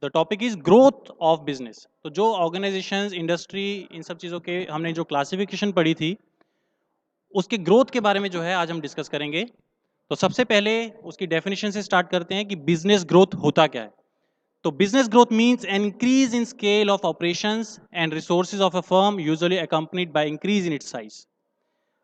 The topic is growth of business. तो जो organisations, industry, इन सब चीज़ों के हमने जो क्लासिफिकेशन पढ़ी थी, उसके ग्रोथ के बारे में जो है आज हम डिस्कस करेंगे। तो सबसे पहले उसकी डेफिनेशन से स्टार्ट करते हैं कि बिजनेस ग्रोथ होता क्या है। तो business growth means an increase in scale of operations and resources of a firm, usually accompanied by increase in its size.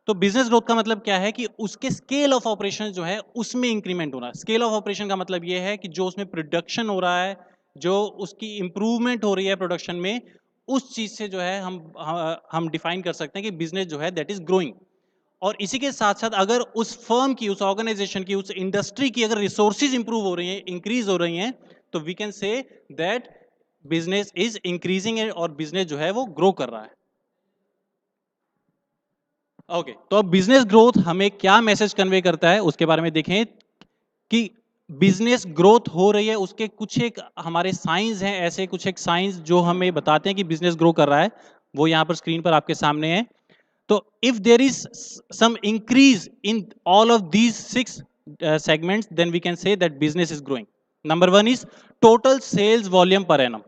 तो बिजनेस ग्रोथ का मतलब क्या है कि उसके स्केल ऑफ ऑपरेशन जो है उसमें इंक्रीमेंट होना। स्केल ऑफ ऑपरेशन का मतलब ये है कि जो उसमें प्रोडक्शन हो रहा है, जो उसकी इंप्रूवमेंट हो रही है प्रोडक्शन में, उस चीज से जो है हम डिफाइन कर सकते हैं कि बिजनेस जो है दैट इज ग्रोइंग। और इसी के साथ साथ अगर उस फर्म की, उस ऑर्गेनाइजेशन की, उस इंडस्ट्री की अगर रिसोर्सेज इंप्रूव हो रही हैं, इंक्रीज हो रही हैं, तो we can say that business is increasing और बिजनेस जो है वो ग्रो कर रहा है। ओके, तो अब बिजनेस ग्रोथ हमें क्या मैसेज कन्वे करता है उसके बारे में देखें कि बिजनेस ग्रोथ हो रही है, उसके कुछ एक हमारे साइंस हैं, ऐसे कुछ एक साइंस जो हमें बताते हैं कि बिजनेस ग्रो कर रहा है। वो यहां पर स्क्रीन पर आपके सामने है। तो if there is some increase in all of these six segments, then we can say that business is growing. Number one is total sales volume per annum.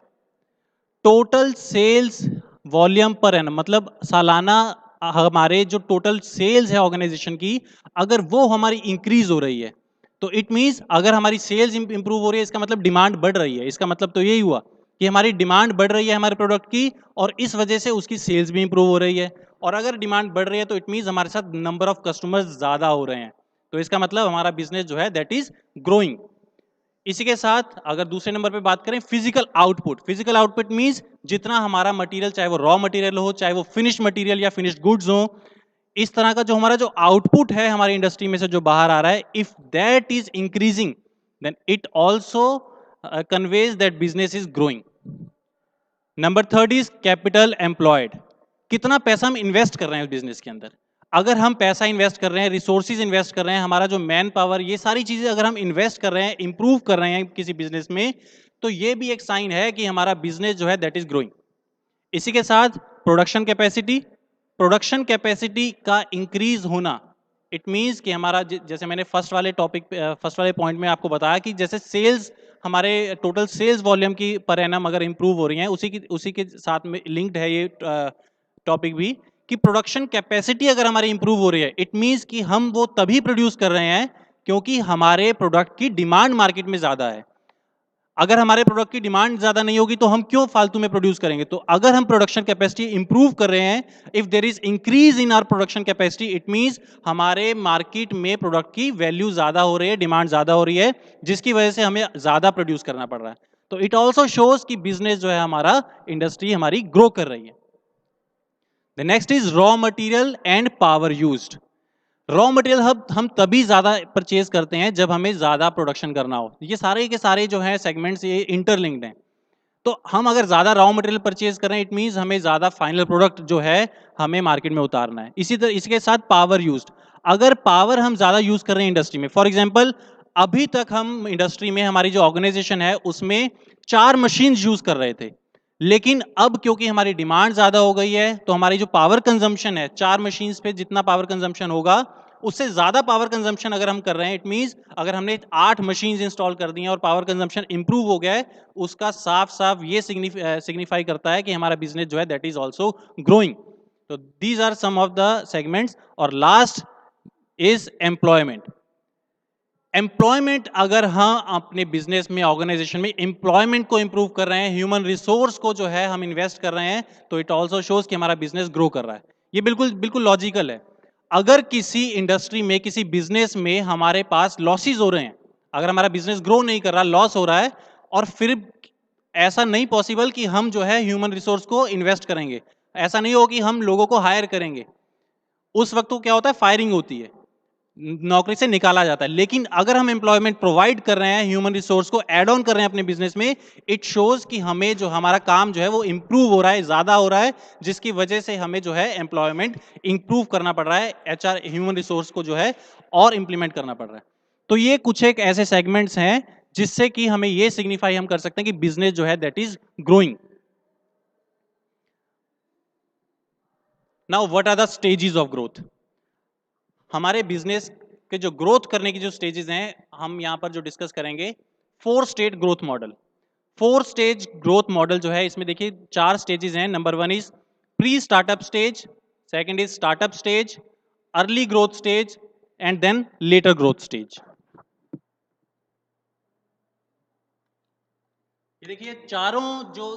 Total sales volume per annum मतलब सालाना हमारे जो total sales है organisation की, अगर वो हमारी increase हो रही है, तो इट मींस अगर हमारी सेल्स इंप्रूव हो रही है, इसका मतलब डिमांड बढ़ रही है। इसका मतलब तो यही हुआ कि हमारी डिमांड बढ़ रही है हमारे प्रोडक्ट की, और इस वजह से उसकी सेल्स भी इंप्रूव हो रही है। और अगर डिमांड बढ़ रही है तो इट मींस हमारे साथ नंबर ऑफ कस्टमर्स ज्यादा हो रहे हैं। तो इसका मतलब हमारा बिजनेस जो है दैट इज ग्रोइंग। इसी के साथ अगर दूसरे नंबर पे बात करें physical output, physical output means जितना हमारा मटेरियल, चाहे वो रॉ मटेरियल हो, चाहे वो फिनिश मटेरियल या फिनिश्ड गुड्स हो, इस तरह का जो हमारा जो आउटपुट है हमारी इंडस्ट्री में से जो बाहर आ रहा है, if that is increasing then it also conveys that business is growing. Number third is capital employed. कितना पैसा हम इन्वेस्ट कर रहे हैं बिजनेस के अंदर। अगर हम पैसा इन्वेस्ट कर रहे हैं, रिसोर्सेज इन्वेस्ट कर रहे हैं, हमारा जो मैन पावर, ये सारी चीजें अगर हम इन्वेस्ट कर रहे हैं, इंप्रूव कर रहे हैं किसी बिजनेस में, तो ये भी एक साइन है कि हमारा बिजनेस जो है दैट इज ग्रोइंग। इसी के साथ प्रोडक्शन कैपेसिटी, प्रोडक्शन कैपेसिटी का इंक्रीज होना, इट मींस कि हमारा जैसे मैंने फर्स्ट वाले टॉपिक, फर्स्ट वाले पॉइंट में आपको बताया कि जैसे सेल्स, हमारे टोटल सेल्स वॉल्यूम की पर एनम अगर इंप्रूव हो रही है, उसी के साथ में लिंक्ड है ये टॉपिक भी, कि प्रोडक्शन कैपेसिटी अगर हमारी इंप्रूव हो रही है, इट मींस कि हम वो तभी प्रोड्यूस कर रहे हैं क्योंकि हमारे प्रोडक्ट की डिमांड मार्केट में ज्यादा है। अगर हमारे प्रोडक्ट की डिमांड ज्यादा नहीं होगी तो हम क्यों फालतू में प्रोड्यूस करेंगे। तो अगर हम प्रोडक्शन कैपेसिटी इंप्रूव कर रहे हैं, if there is increase in our production capacity, it means हमारे मार्केट में प्रोडक्ट की वैल्यू ज्यादा हो रही है, डिमांड ज्यादा हो रही है, जिसकी वजह से हमें ज्यादा प्रोड्यूस करना पड़ रहा है। तो इट ऑल्सो शोज कि बिजनेस जो है हमारा, इंडस्ट्री हमारी ग्रो कर रही है। The next is raw material and power used. Raw material हम तभी ज्यादा परचेज करते हैं जब हमें ज्यादा प्रोडक्शन करना हो। ये सारे के सारे जो है सेगमेंट्स ये इंटरलिंक्ड हैं। तो हम अगर ज्यादा रॉ मटेरियल परचेज करें, इट मींस हमें ज्यादा फाइनल प्रोडक्ट जो है हमें मार्केट में उतारना है। इसी तरह इसके साथ पावर यूज्ड, अगर पावर हम ज्यादा यूज कर रहे हैं इंडस्ट्री में, फॉर एग्जांपल अभी तक हम इंडस्ट्री में, हमारी जो ऑर्गेनाइजेशन है उसमें 4 मशीन यूज कर रहे थे, लेकिन अब क्योंकि हमारी डिमांड ज्यादा हो गई है, तो हमारी जो पावर कंजम्पशन है, 4 मशीन पे जितना पावर कंजम्पशन होगा, उससे ज्यादा पावर कंजम्पशन अगर हम कर रहे हैं, इट मींस अगर हमने 8 मशीन इंस्टॉल कर दी हैं और पावर कंजम्पशन इंप्रूव हो गया है, उसका साफ साफ ये सिग्निफाई करता है कि हमारा बिजनेस जो है दैट इज ऑल्सो ग्रोइंग। तो these are some of the segments. और लास्ट इज एम्प्लॉयमेंट। एम्प्लॉयमेंट, अगर हम अपने बिजनेस में, ऑर्गेनाइजेशन में एम्प्लॉयमेंट को इंप्रूव कर रहे हैं, ह्यूमन रिसोर्स को जो है हम इन्वेस्ट कर रहे हैं, तो इट ऑल्सो शोज कि हमारा बिजनेस ग्रो कर रहा है। ये बिल्कुल बिल्कुल लॉजिकल है। अगर किसी इंडस्ट्री में, किसी बिजनेस में हमारे पास लॉसेज हो रहे हैं, अगर हमारा बिजनेस ग्रो नहीं कर रहा, लॉस हो रहा है, और फिर ऐसा नहीं पॉसिबल कि हम जो है ह्यूमन रिसोर्स को इन्वेस्ट करेंगे, ऐसा नहीं हो कि हम लोगों को हायर करेंगे, उस वक्त तो क्या होता है, फायरिंग होती है, नौकरी से निकाला जाता है। लेकिन अगर हम एम्प्लॉयमेंट प्रोवाइड कर रहे हैं, ह्यूमन रिसोर्स को ऐड ऑन कर रहे हैं अपने बिजनेस में, इट शोज कि हमें जो हमारा काम जो है वो इंप्रूव हो रहा है, ज्यादा हो रहा है, जिसकी वजह से हमें जो है एम्प्लॉयमेंट इंप्रूव करना पड़ रहा है, एचआर ह्यूमन रिसोर्स को जो है और इंप्लीमेंट करना पड़ रहा है। तो ये कुछ एक ऐसे सेगमेंट्स हैं जिससे कि हमें ये सिग्निफाई हम कर सकते हैं कि बिजनेस जो है that is growing. Now what are the stages of growth. हमारे बिजनेस के जो ग्रोथ करने की जो स्टेजेस हैं, हम यहां पर जो डिस्कस करेंगे, 4 state growth model. 4 stage growth model जो है, इसमें देखिए 4 स्टेजेस हैं। Number 1 is pre startup stage, second is startup stage, early growth stage and then later growth stage. ये देखिए चारों जो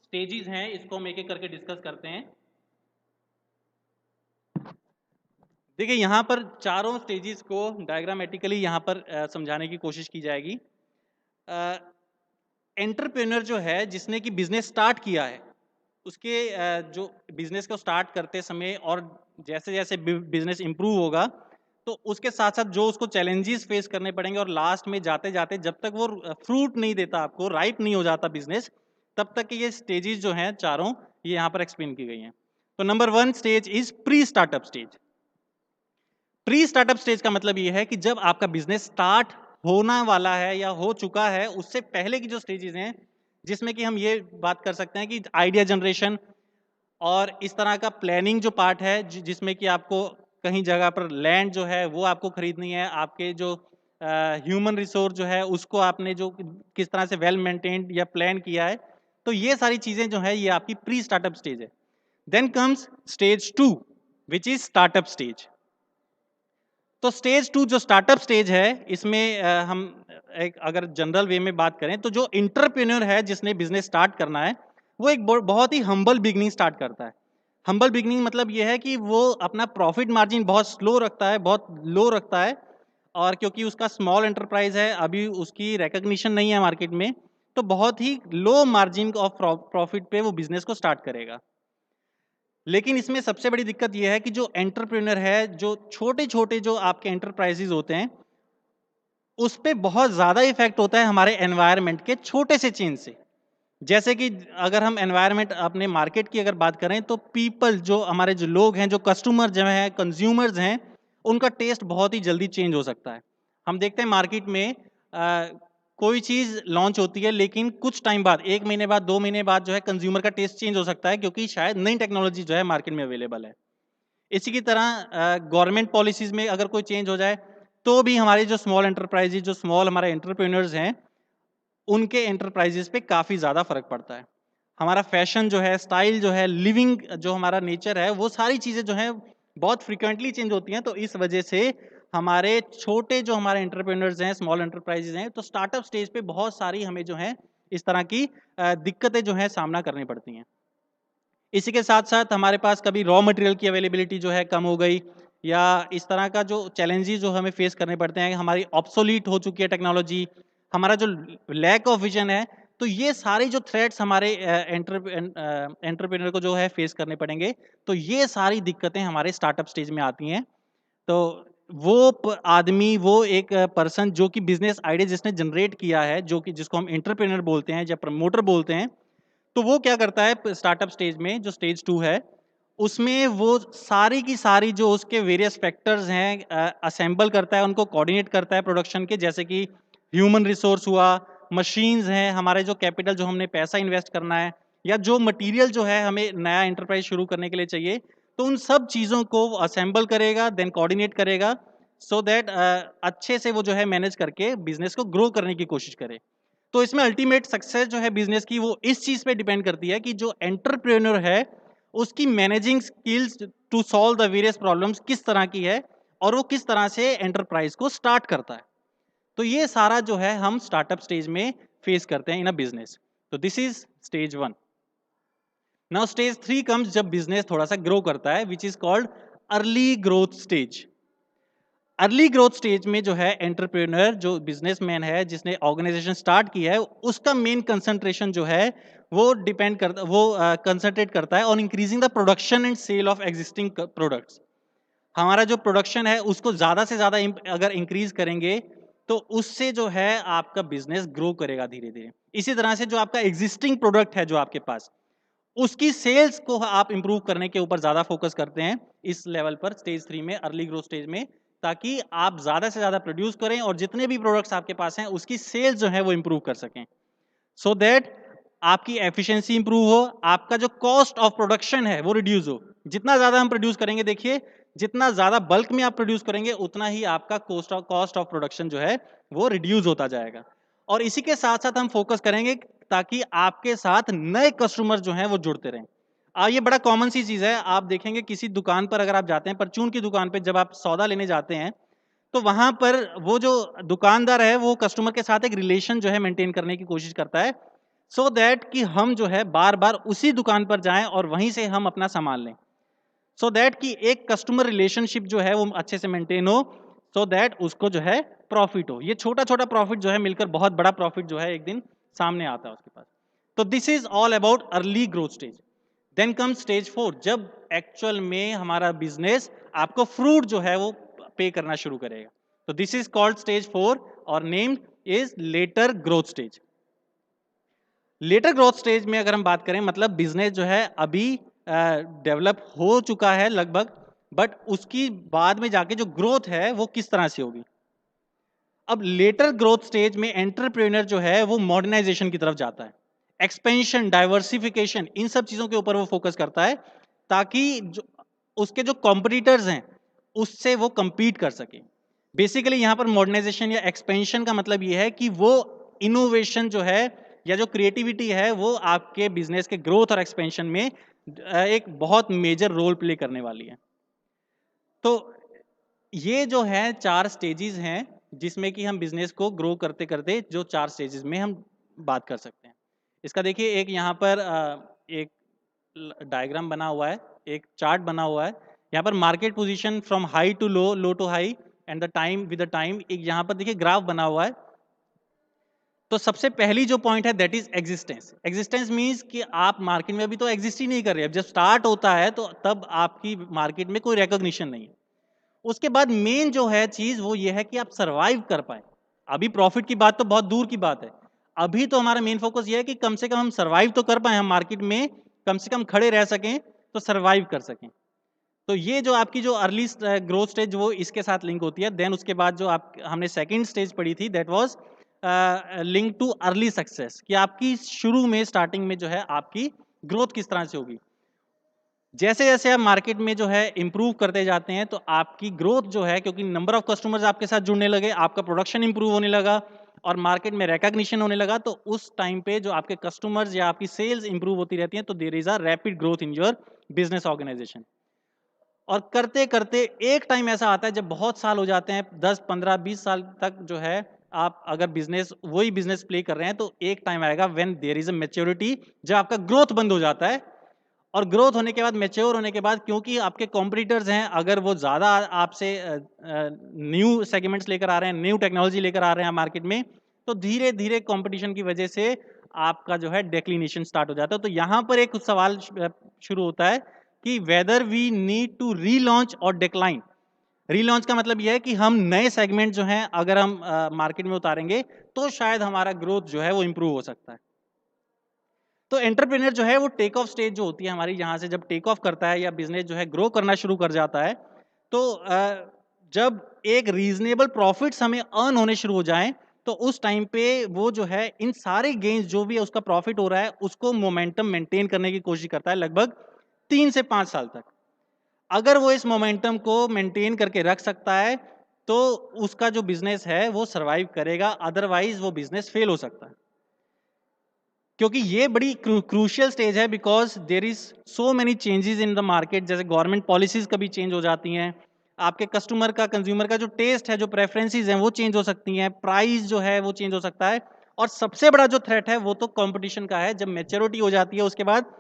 स्टेजेस हैं इसको हम एक एक करके डिस्कस करते हैं। देखिए यहाँ पर चारों स्टेजेस को डायग्रामेटिकली यहाँ पर समझाने की कोशिश की जाएगी। एंटरप्रेन्योर जो है जिसने कि बिजनेस स्टार्ट किया है, उसके जो बिजनेस को स्टार्ट करते समय और जैसे जैसे बिजनेस इंप्रूव होगा तो उसके साथ साथ जो उसको चैलेंजेस फेस करने पड़ेंगे और लास्ट में जाते जाते जब तक वो फ्रूट नहीं देता, आपको राइप नहीं हो जाता बिजनेस, तब तक के ये स्टेजेस जो हैं चारों, ये यहाँ पर एक्सप्लेन की गई हैं। तो number 1 stage is pre startup stage. Pre startup stage का मतलब ये है कि जब आपका बिजनेस स्टार्ट होना वाला है या हो चुका है, उससे पहले की जो स्टेजेस हैं, जिसमें कि हम ये बात कर सकते हैं कि आइडिया जनरेशन और इस तरह का प्लानिंग जो पार्ट है, जिसमें कि आपको कहीं जगह पर लैंड जो है वो आपको खरीदनी है, आपके जो ह्यूमन रिसोर्स जो है उसको आपने जो किस तरह से वेल मेंटेन्ड या प्लान किया है, तो ये सारी चीजें जो है ये आपकी प्री स्टार्टअप स्टेज है। Then comes stage 2 which is startup stage. तो स्टेज 2 जो स्टार्टअप स्टेज है, इसमें हम एक अगर जनरल वे में बात करें तो जो इंटरप्रेन्योर है जिसने बिजनेस स्टार्ट करना है, वो एक बहुत ही हम्बल बिगनिंग स्टार्ट करता है। हम्बल बिगनिंग मतलब ये है कि वो अपना प्रॉफिट मार्जिन बहुत स्लो रखता है, बहुत लो रखता है, और क्योंकि उसका स्मॉल एंटरप्राइज है, अभी उसकी रिकग्निशन नहीं है मार्केट में, तो बहुत ही लो मार्जिन ऑफ प्रॉफिट पे वो बिजनेस को स्टार्ट करेगा। लेकिन इसमें सबसे बड़ी दिक्कत यह है कि जो एंटरप्रेन्योर है, जो छोटे छोटे जो आपके एंटरप्राइजेज होते हैं, उस पे बहुत ज़्यादा इफेक्ट होता है हमारे एनवायरनमेंट के छोटे से चेंज से। जैसे कि अगर हम एनवायरनमेंट अपने मार्केट की अगर बात करें तो पीपल, जो हमारे जो लोग हैं, जो कस्टमर जो हैं, कंज्यूमर्स हैं, उनका टेस्ट बहुत ही जल्दी चेंज हो सकता है। हम देखते हैं मार्केट में कोई चीज़ लॉन्च होती है, लेकिन कुछ टाइम बाद, 1 महीने बाद, 2 महीने बाद जो है कंज्यूमर का टेस्ट चेंज हो सकता है, क्योंकि शायद नई टेक्नोलॉजी जो है मार्केट में अवेलेबल है। इसी की तरह गवर्नमेंट पॉलिसीज़ में अगर कोई चेंज हो जाए, तो भी हमारे जो स्मॉल एंटरप्राइजेज़, जो स्मॉल हमारे एंटरप्रेन्योर्स हैं, उनके एंटरप्राइजेज़ पे काफ़ी ज़्यादा फ़र्क पड़ता है। हमारा फैशन जो है, स्टाइल जो है, लिविंग जो हमारा नेचर है, वो सारी चीज़ें जो हैं बहुत फ्रीक्वेंटली चेंज होती हैं। तो इस वजह से हमारे छोटे जो हमारे एंटरप्रेन्योर्स हैं, स्मॉल एंटरप्राइजेज़ हैं, तो स्टार्टअप स्टेज पे बहुत सारी हमें जो है इस तरह की दिक्कतें जो हैं सामना करनी पड़ती हैं। इसी के साथ-साथ हमारे पास कभी रॉ मटेरियल की अवेलेबिलिटी जो है कम हो गई, या इस तरह का जो चैलेंजेस जो हमें फेस करने पड़ते हैं, हमारी ऑब्सोलीट हो चुकी है टेक्नोलॉजी, हमारा जो लैक ऑफ विजन है, तो ये सारे जो थ्रेट्स हमारे एंटरप्रेन्योर को जो है फेस करने पड़ेंगे। तो ये सारी दिक्कतें हमारे स्टार्टअप स्टेज में आती हैं। तो वो आदमी, वो एक पर्सन जो कि बिजनेस आइडिया जिसने जनरेट किया है, जो कि जिसको हम एंटरप्रेन्योर बोलते हैं या प्रमोटर बोलते हैं, तो वो क्या करता है स्टार्टअप स्टेज में, जो स्टेज 2 है, उसमें वो सारी की सारी जो उसके वेरियस फैक्टर्स हैं असेंबल करता है, उनको कोऑर्डिनेट करता है प्रोडक्शन के, जैसे कि ह्यूमन रिसोर्स हुआ, मशीन्स हैं, हमारे जो कैपिटल, जो हमने पैसा इन्वेस्ट करना है, या जो मटेरियल जो है हमें नया एंटरप्राइज शुरू करने के लिए चाहिए, तो उन सब चीज़ों को असेंबल करेगा, देन कोऑर्डिनेट करेगा, सो दैट अच्छे से वो जो है मैनेज करके बिजनेस को ग्रो करने की कोशिश करे। तो इसमें अल्टीमेट सक्सेस जो है बिजनेस की, वो इस चीज पे डिपेंड करती है कि जो एंटरप्रेन्योर है उसकी managing skills to solve the various problems किस तरह की है, और वो किस तरह से एंटरप्राइज को स्टार्ट करता है। तो ये सारा जो है हम स्टार्टअप स्टेज में फेस करते हैं इन अ बिजनेस। तो this is stage 1। Now stage 3 comes जब बिजनेस थोड़ा सा ग्रो करता है, विच is called early growth stage. Early growth stage में जो है एंटरप्रेन्योर, जो बिजनेसमैन है, जिसने ऑर्गेनाइजेशन स्टार्ट किया है, उसका मेन कंसंट्रेशन जो है वो डिपेंड करता, वो कंसंट्रेट करता है on increasing the production and sale of existing products. हमारा जो प्रोडक्शन है उसको ज्यादा से ज्यादा अगर इंक्रीज करेंगे, तो उससे जो है आपका बिजनेस ग्रो करेगा धीरे धीरे। इसी तरह से जो आपका एग्जिस्टिंग प्रोडक्ट है जो आपके पास, उसकी सेल्स को आप इंप्रूव करने के ऊपर ज्यादा फोकस करते हैं इस लेवल पर, स्टेज 3 में, अर्ली ग्रोथ स्टेज में, ताकि आप ज्यादा से ज्यादा प्रोड्यूस करें और जितने भी प्रोडक्ट्स आपके पास हैं उसकी सेल्स जो है वो इंप्रूव कर सकें, सो दैट आपकी एफिशिएंसी इंप्रूव हो, आपका जो कॉस्ट ऑफ प्रोडक्शन है वो रिड्यूस हो। जितना ज्यादा हम प्रोड्यूस करेंगे, देखिए जितना ज्यादा बल्क में आप प्रोड्यूस करेंगे, उतना ही आपका कॉस्ट ऑफ प्रोडक्शन जो है वो रिड्यूस होता जाएगा। और इसी के साथ साथ हम फोकस करेंगे ताकि आपके साथ नए कस्टमर जो हैं वो जुड़ते रहें। ये बड़ा कॉमन सी चीज़ है, आप देखेंगे किसी दुकान पर अगर आप जाते हैं, परचून की दुकान पे जब आप सौदा लेने जाते हैं, तो वहाँ पर वो जो दुकानदार है वो कस्टमर के साथ एक रिलेशन जो है मेंटेन करने की कोशिश करता है, सो दैट कि हम जो है बार-बार उसी दुकान पर जाएँ और वहीं से हम अपना सामान लें। सो दैट कि एक कस्टमर रिलेशनशिप जो है वो अच्छे से मेंटेन हो, सो दैट उसको जो है प्रॉफिट हो। ये छोटा-छोटा प्रॉफिट जो है मिलकर बहुत बड़ा प्रॉफिट जो है एक दिन सामने आता है उसके पास। तो this is all about early growth stage. Then come stage 4, जब एक्चुअल में हमारा बिजनेस आपको फ्रूट जो है वो पे करना शुरू करेगा। तो दिस इज कॉल्ड स्टेज 4 और named is later growth stage. Later growth stage में अगर हम बात करें, मतलब बिजनेस जो है अभी डेवलप हो चुका है लगभग, बट उसकी बाद में जाके जो ग्रोथ है वो किस तरह से होगी। अब लेटर ग्रोथ स्टेज में एंटरप्रेन्योर जो है वो मॉडर्नाइजेशन की तरफ जाता है, एक्सपेंशन, डाइवर्सिफिकेशन, इन सब चीजों के ऊपर वो फोकस करता है ताकि जो उसके जो कॉम्पिटिटर्स हैं उससे वो compete कर सके। बेसिकली यहाँ पर मॉडर्नाइजेशन या एक्सपेंशन का मतलब ये है कि वो इनोवेशन जो है या जो क्रिएटिविटी है वो आपके बिजनेस के ग्रोथ और एक्सपेंशन में एक बहुत मेजर रोल प्ले करने वाली है। तो ये जो है 4 स्टेजेस हैं जिसमें कि हम बिजनेस को ग्रो करते करते जो 4 स्टेजेस में हम बात कर सकते हैं। इसका देखिए एक यहाँ पर एक डायग्राम बना हुआ है, एक चार्ट बना हुआ है। यहाँ पर market position from high to low, low to high and the time with the time, एक यहाँ पर देखिए ग्राफ बना हुआ है। तो सबसे पहली जो पॉइंट है that is existence. Existence means कि आप मार्केट में अभी तो एग्जिस्ट ही नहीं कर रहे। अब जब स्टार्ट होता है तो तब आपकी मार्केट में कोई रिकॉग्निशन नहीं है। उसके बाद मेन जो है चीज वो ये है कि आप सरवाइव कर पाए। अभी प्रॉफिट की बात तो बहुत दूर की बात है, अभी तो हमारा मेन फोकस ये है कि कम से कम हम सरवाइव तो कर पाए, हम मार्केट में कम से कम खड़े रह सकें, तो सरवाइव कर सकें। तो ये जो आपकी जो अर्ली ग्रोथ स्टेज वो इसके साथ लिंक होती है। देन उसके बाद जो आप हमने सेकंड स्टेज पढ़ी थी that was link too early success, कि आपकी शुरू में स्टार्टिंग में जो है आपकी ग्रोथ किस तरह से होगी। जैसे जैसे आप मार्केट में जो है इंप्रूव करते जाते हैं तो आपकी ग्रोथ जो है, क्योंकि नंबर ऑफ कस्टमर्स आपके साथ जुड़ने लगे, आपका प्रोडक्शन इंप्रूव होने लगा और मार्केट में रिकॉग्निशन होने लगा, तो उस टाइम पे जो आपके कस्टमर्स या आपकी सेल्स इंप्रूव होती रहती हैं, तो there is a rapid growth in your business organisation. और करते करते एक टाइम ऐसा आता है जब बहुत साल हो जाते हैं, 10 15 20 साल तक जो है आप अगर बिजनेस वही बिजनेस प्ले कर रहे हैं, तो एक टाइम आएगा when there is a maturity, जब आपका ग्रोथ बंद हो जाता है। और ग्रोथ होने के बाद, मैच्योर होने के बाद, क्योंकि आपके कॉम्पिटिटर्स हैं, अगर वो ज़्यादा आपसे न्यू सेगमेंट्स लेकर आ रहे हैं, न्यू टेक्नोलॉजी लेकर आ रहे हैं मार्केट में, तो धीरे धीरे कंपटीशन की वजह से आपका जो है डेक्लिनेशन स्टार्ट हो जाता है। तो यहाँ पर एक सवाल शुरू होता है कि whether we need to relaunch और डिक्लाइन। रीलॉन्च का मतलब यह है कि हम नए सेगमेंट जो हैं अगर हम मार्केट में उतारेंगे तो शायद हमारा ग्रोथ जो है वो इंप्रूव हो सकता है। तो एंटरप्रेन्योर जो है वो टेक ऑफ स्टेज जो होती है हमारी, यहाँ से जब टेक ऑफ करता है या बिजनेस जो है ग्रो करना शुरू कर जाता है, तो जब एक रीजनेबल प्रॉफिट्स हमें अर्न होने शुरू हो जाएं, तो उस टाइम पे वो जो है इन सारे गेन्स जो भी उसका प्रॉफिट हो रहा है उसको मोमेंटम मेंटेन करने की कोशिश करता है लगभग 3 से 5 साल तक। अगर वो इस मोमेंटम को मेंटेन करके रख सकता है तो उसका जो बिजनेस है वो सरवाइव करेगा, अदरवाइज वो बिजनेस फेल हो सकता है। क्योंकि ये बड़ी क्रूशियल स्टेज है, because there is so many changes in the market. जैसे गवर्नमेंट पॉलिसीज कभी चेंज हो जाती हैं, आपके कस्टमर का, कंज्यूमर का जो टेस्ट है, जो प्रेफरेंसेस हैं वो चेंज हो सकती हैं, प्राइस जो है वो चेंज हो सकता है। और सबसे बड़ा जो थ्रेट है वो तो कंपटीशन का है। जब मैच्योरिटी हो जाती है उसके बाद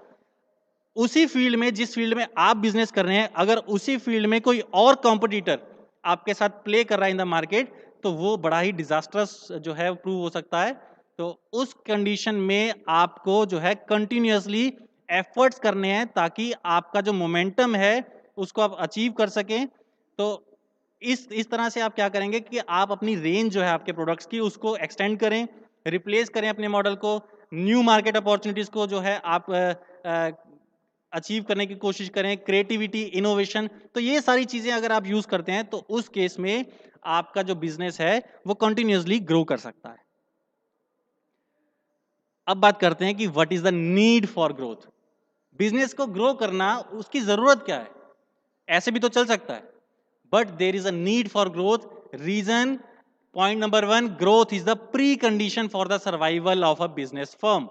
उसी फील्ड में, जिस फील्ड में आप बिजनेस कर रहे हैं, अगर उसी फील्ड में कोई और कॉम्पिटिटर आपके साथ प्ले कर रहा है इन द मार्केट, तो वो बड़ा ही डिजास्टर्स जो है प्रूव हो सकता है। तो उस कंडीशन में आपको जो है कंटिन्यूअसली एफर्ट्स करने हैं ताकि आपका जो मोमेंटम है उसको आप अचीव कर सकें। तो इस तरह से आप क्या करेंगे कि आप अपनी रेंज जो है आपके प्रोडक्ट्स की उसको एक्सटेंड करें, रिप्लेस करें अपने मॉडल को, न्यू मार्केट अपॉर्चुनिटीज को जो है आप अचीव करने की कोशिश करें, क्रिएटिविटी, इनोवेशन। तो ये सारी चीजें अगर आप यूज करते हैं तो उस केस में आपका जो बिजनेस है वो कंटिन्यूअसली ग्रो कर सकता है। अब बात करते हैं कि what is the need for growth. Business को ग्रो करना, उसकी जरूरत क्या है? ऐसे भी तो चल सकता है, but there is a need for growth. Reason point number 1, growth is the precondition for the survival of a business firm.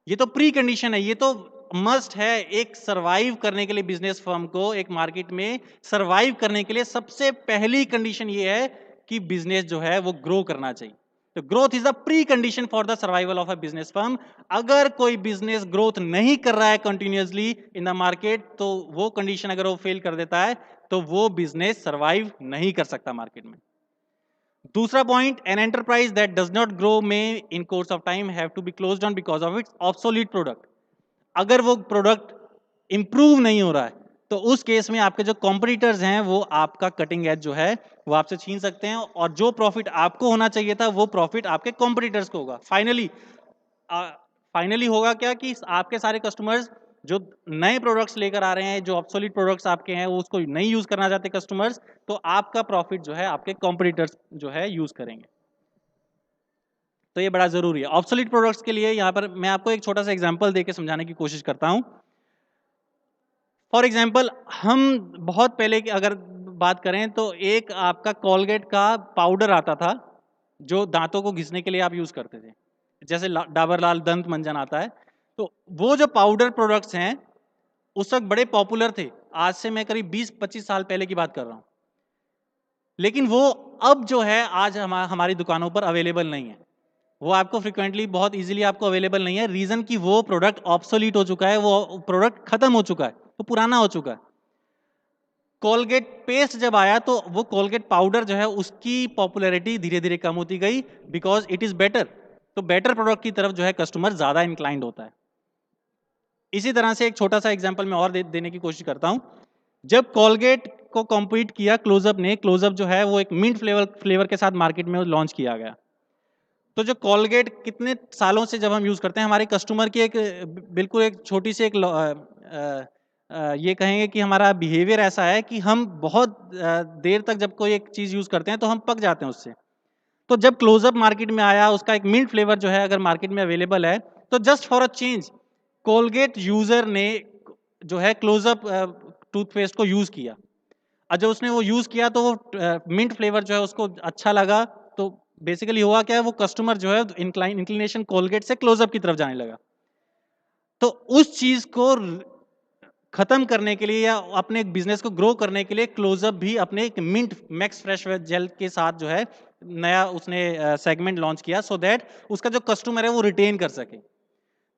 ये तो प्री कंडीशन है, ये तो मस्ट है एक सरवाइव करने के लिए। बिजनेस फर्म को एक मार्केट में सरवाइव करने के लिए सबसे पहली कंडीशन ये है कि बिजनेस जो है वो ग्रो करना चाहिए। तो growth is the precondition for the survival of a business firm. अगर कोई बिजनेस ग्रोथ नहीं कर रहा है कंटिन्यूअसली इन द मार्केट, तो वो कंडीशन अगर वो फेल कर देता है तो वो बिजनेस सर्वाइव नहीं कर सकता मार्केट में। दूसरा point, an enterprise that does not grow में in course of time have to be closed down because of its obsolete product. अगर वो प्रोडक्ट इंप्रूव नहीं हो रहा है तो उस केस में आपके जो कॉम्पिटिटर्स हैं वो आपका कटिंग एज जो है वो आपसे छीन सकते हैं, और जो प्रॉफिट आपको होना चाहिए था वो प्रॉफिट आपके कॉम्पिटिटर्स को होगा। फाइनली होगा क्या कि आपके सारे कस्टमर्स जो नए प्रोडक्ट्स लेकर आ रहे हैं, जो ऑब्सोलीट प्रोडक्ट्स आपके हैं वो उसको नहीं यूज करना चाहते कस्टमर्स, तो आपका प्रॉफिट जो है आपके कॉम्पिटिटर्स जो है यूज करेंगे। तो ये बड़ा जरूरी है। ऑब्सोलीट प्रोडक्ट्स के लिए यहाँ पर मैं आपको एक छोटा सा एग्जांपल देके समझाने की कोशिश करता हूँ। फॉर एग्जाम्पल, हम बहुत पहले की अगर बात करें तो एक आपका कोलगेट का पाउडर आता था जो दांतों को घिसने के लिए आप यूज करते थे, जैसे डाबर लाल दंत मंजन आता है। तो वो जो पाउडर प्रोडक्ट्स हैं उस वक्त बड़े पॉपुलर थे, आज से मैं करीब 20-25 साल पहले की बात कर रहा हूं। लेकिन वो अब जो है आज हमारी दुकानों पर अवेलेबल नहीं है। वो आपको फ्रिक्वेंटली बहुत इजीली आपको अवेलेबल नहीं है। रीजन कि वो प्रोडक्ट ऑब्सोलीट हो चुका है, वो प्रोडक्ट खत्म हो चुका है, वो पुराना हो चुका है। कोलगेट पेस्ट जब आया तो वो कोलगेट पाउडर जो है उसकी पॉपुलैरिटी धीरे धीरे कम होती गई, बिकॉज इट इज बेटर। तो बेटर प्रोडक्ट की तरफ जो है कस्टमर ज्यादा इंक्लाइंड होता है। इसी तरह से एक छोटा सा एग्जांपल मैं और देने की कोशिश करता हूं। जब कोलगेट को कॉम्पीट किया क्लोजअप ने, क्लोजअप जो है वो एक मिंट फ्लेवर के साथ मार्केट में लॉन्च किया गया। तो जो कोलगेट कितने सालों से जब हम यूज करते हैं, हमारे कस्टमर की एक बिल्कुल एक छोटी सी एक ये कहेंगे कि हमारा बिहेवियर ऐसा है कि हम बहुत देर तक जब कोई एक चीज यूज करते हैं तो हम पक जाते हैं उससे। तो जब क्लोजअप मार्केट में आया, उसका एक मिंट फ्लेवर जो है अगर मार्केट में अवेलेबल है, तो just for a change Colgate user ने जो है क्लोजअप टूथपेस्ट को यूज किया। और जब उसने वो यूज किया तो वो मिंट फ्लेवर जो है उसको अच्छा लगा। तो बेसिकली हुआ क्या है, वो कस्टमर जो है इंक्लिनेशन कोलगेट से क्लोजअप की तरफ जाने लगा। तो उस चीज को खत्म करने के लिए या अपने बिजनेस को ग्रो करने के लिए क्लोजअप भी अपने एक मिंट मैक्स फ्रेश जेल के साथ जो है नया उसने सेगमेंट लॉन्च किया, सो दैट उसका जो कस्टमर है वो रिटेन कर सके।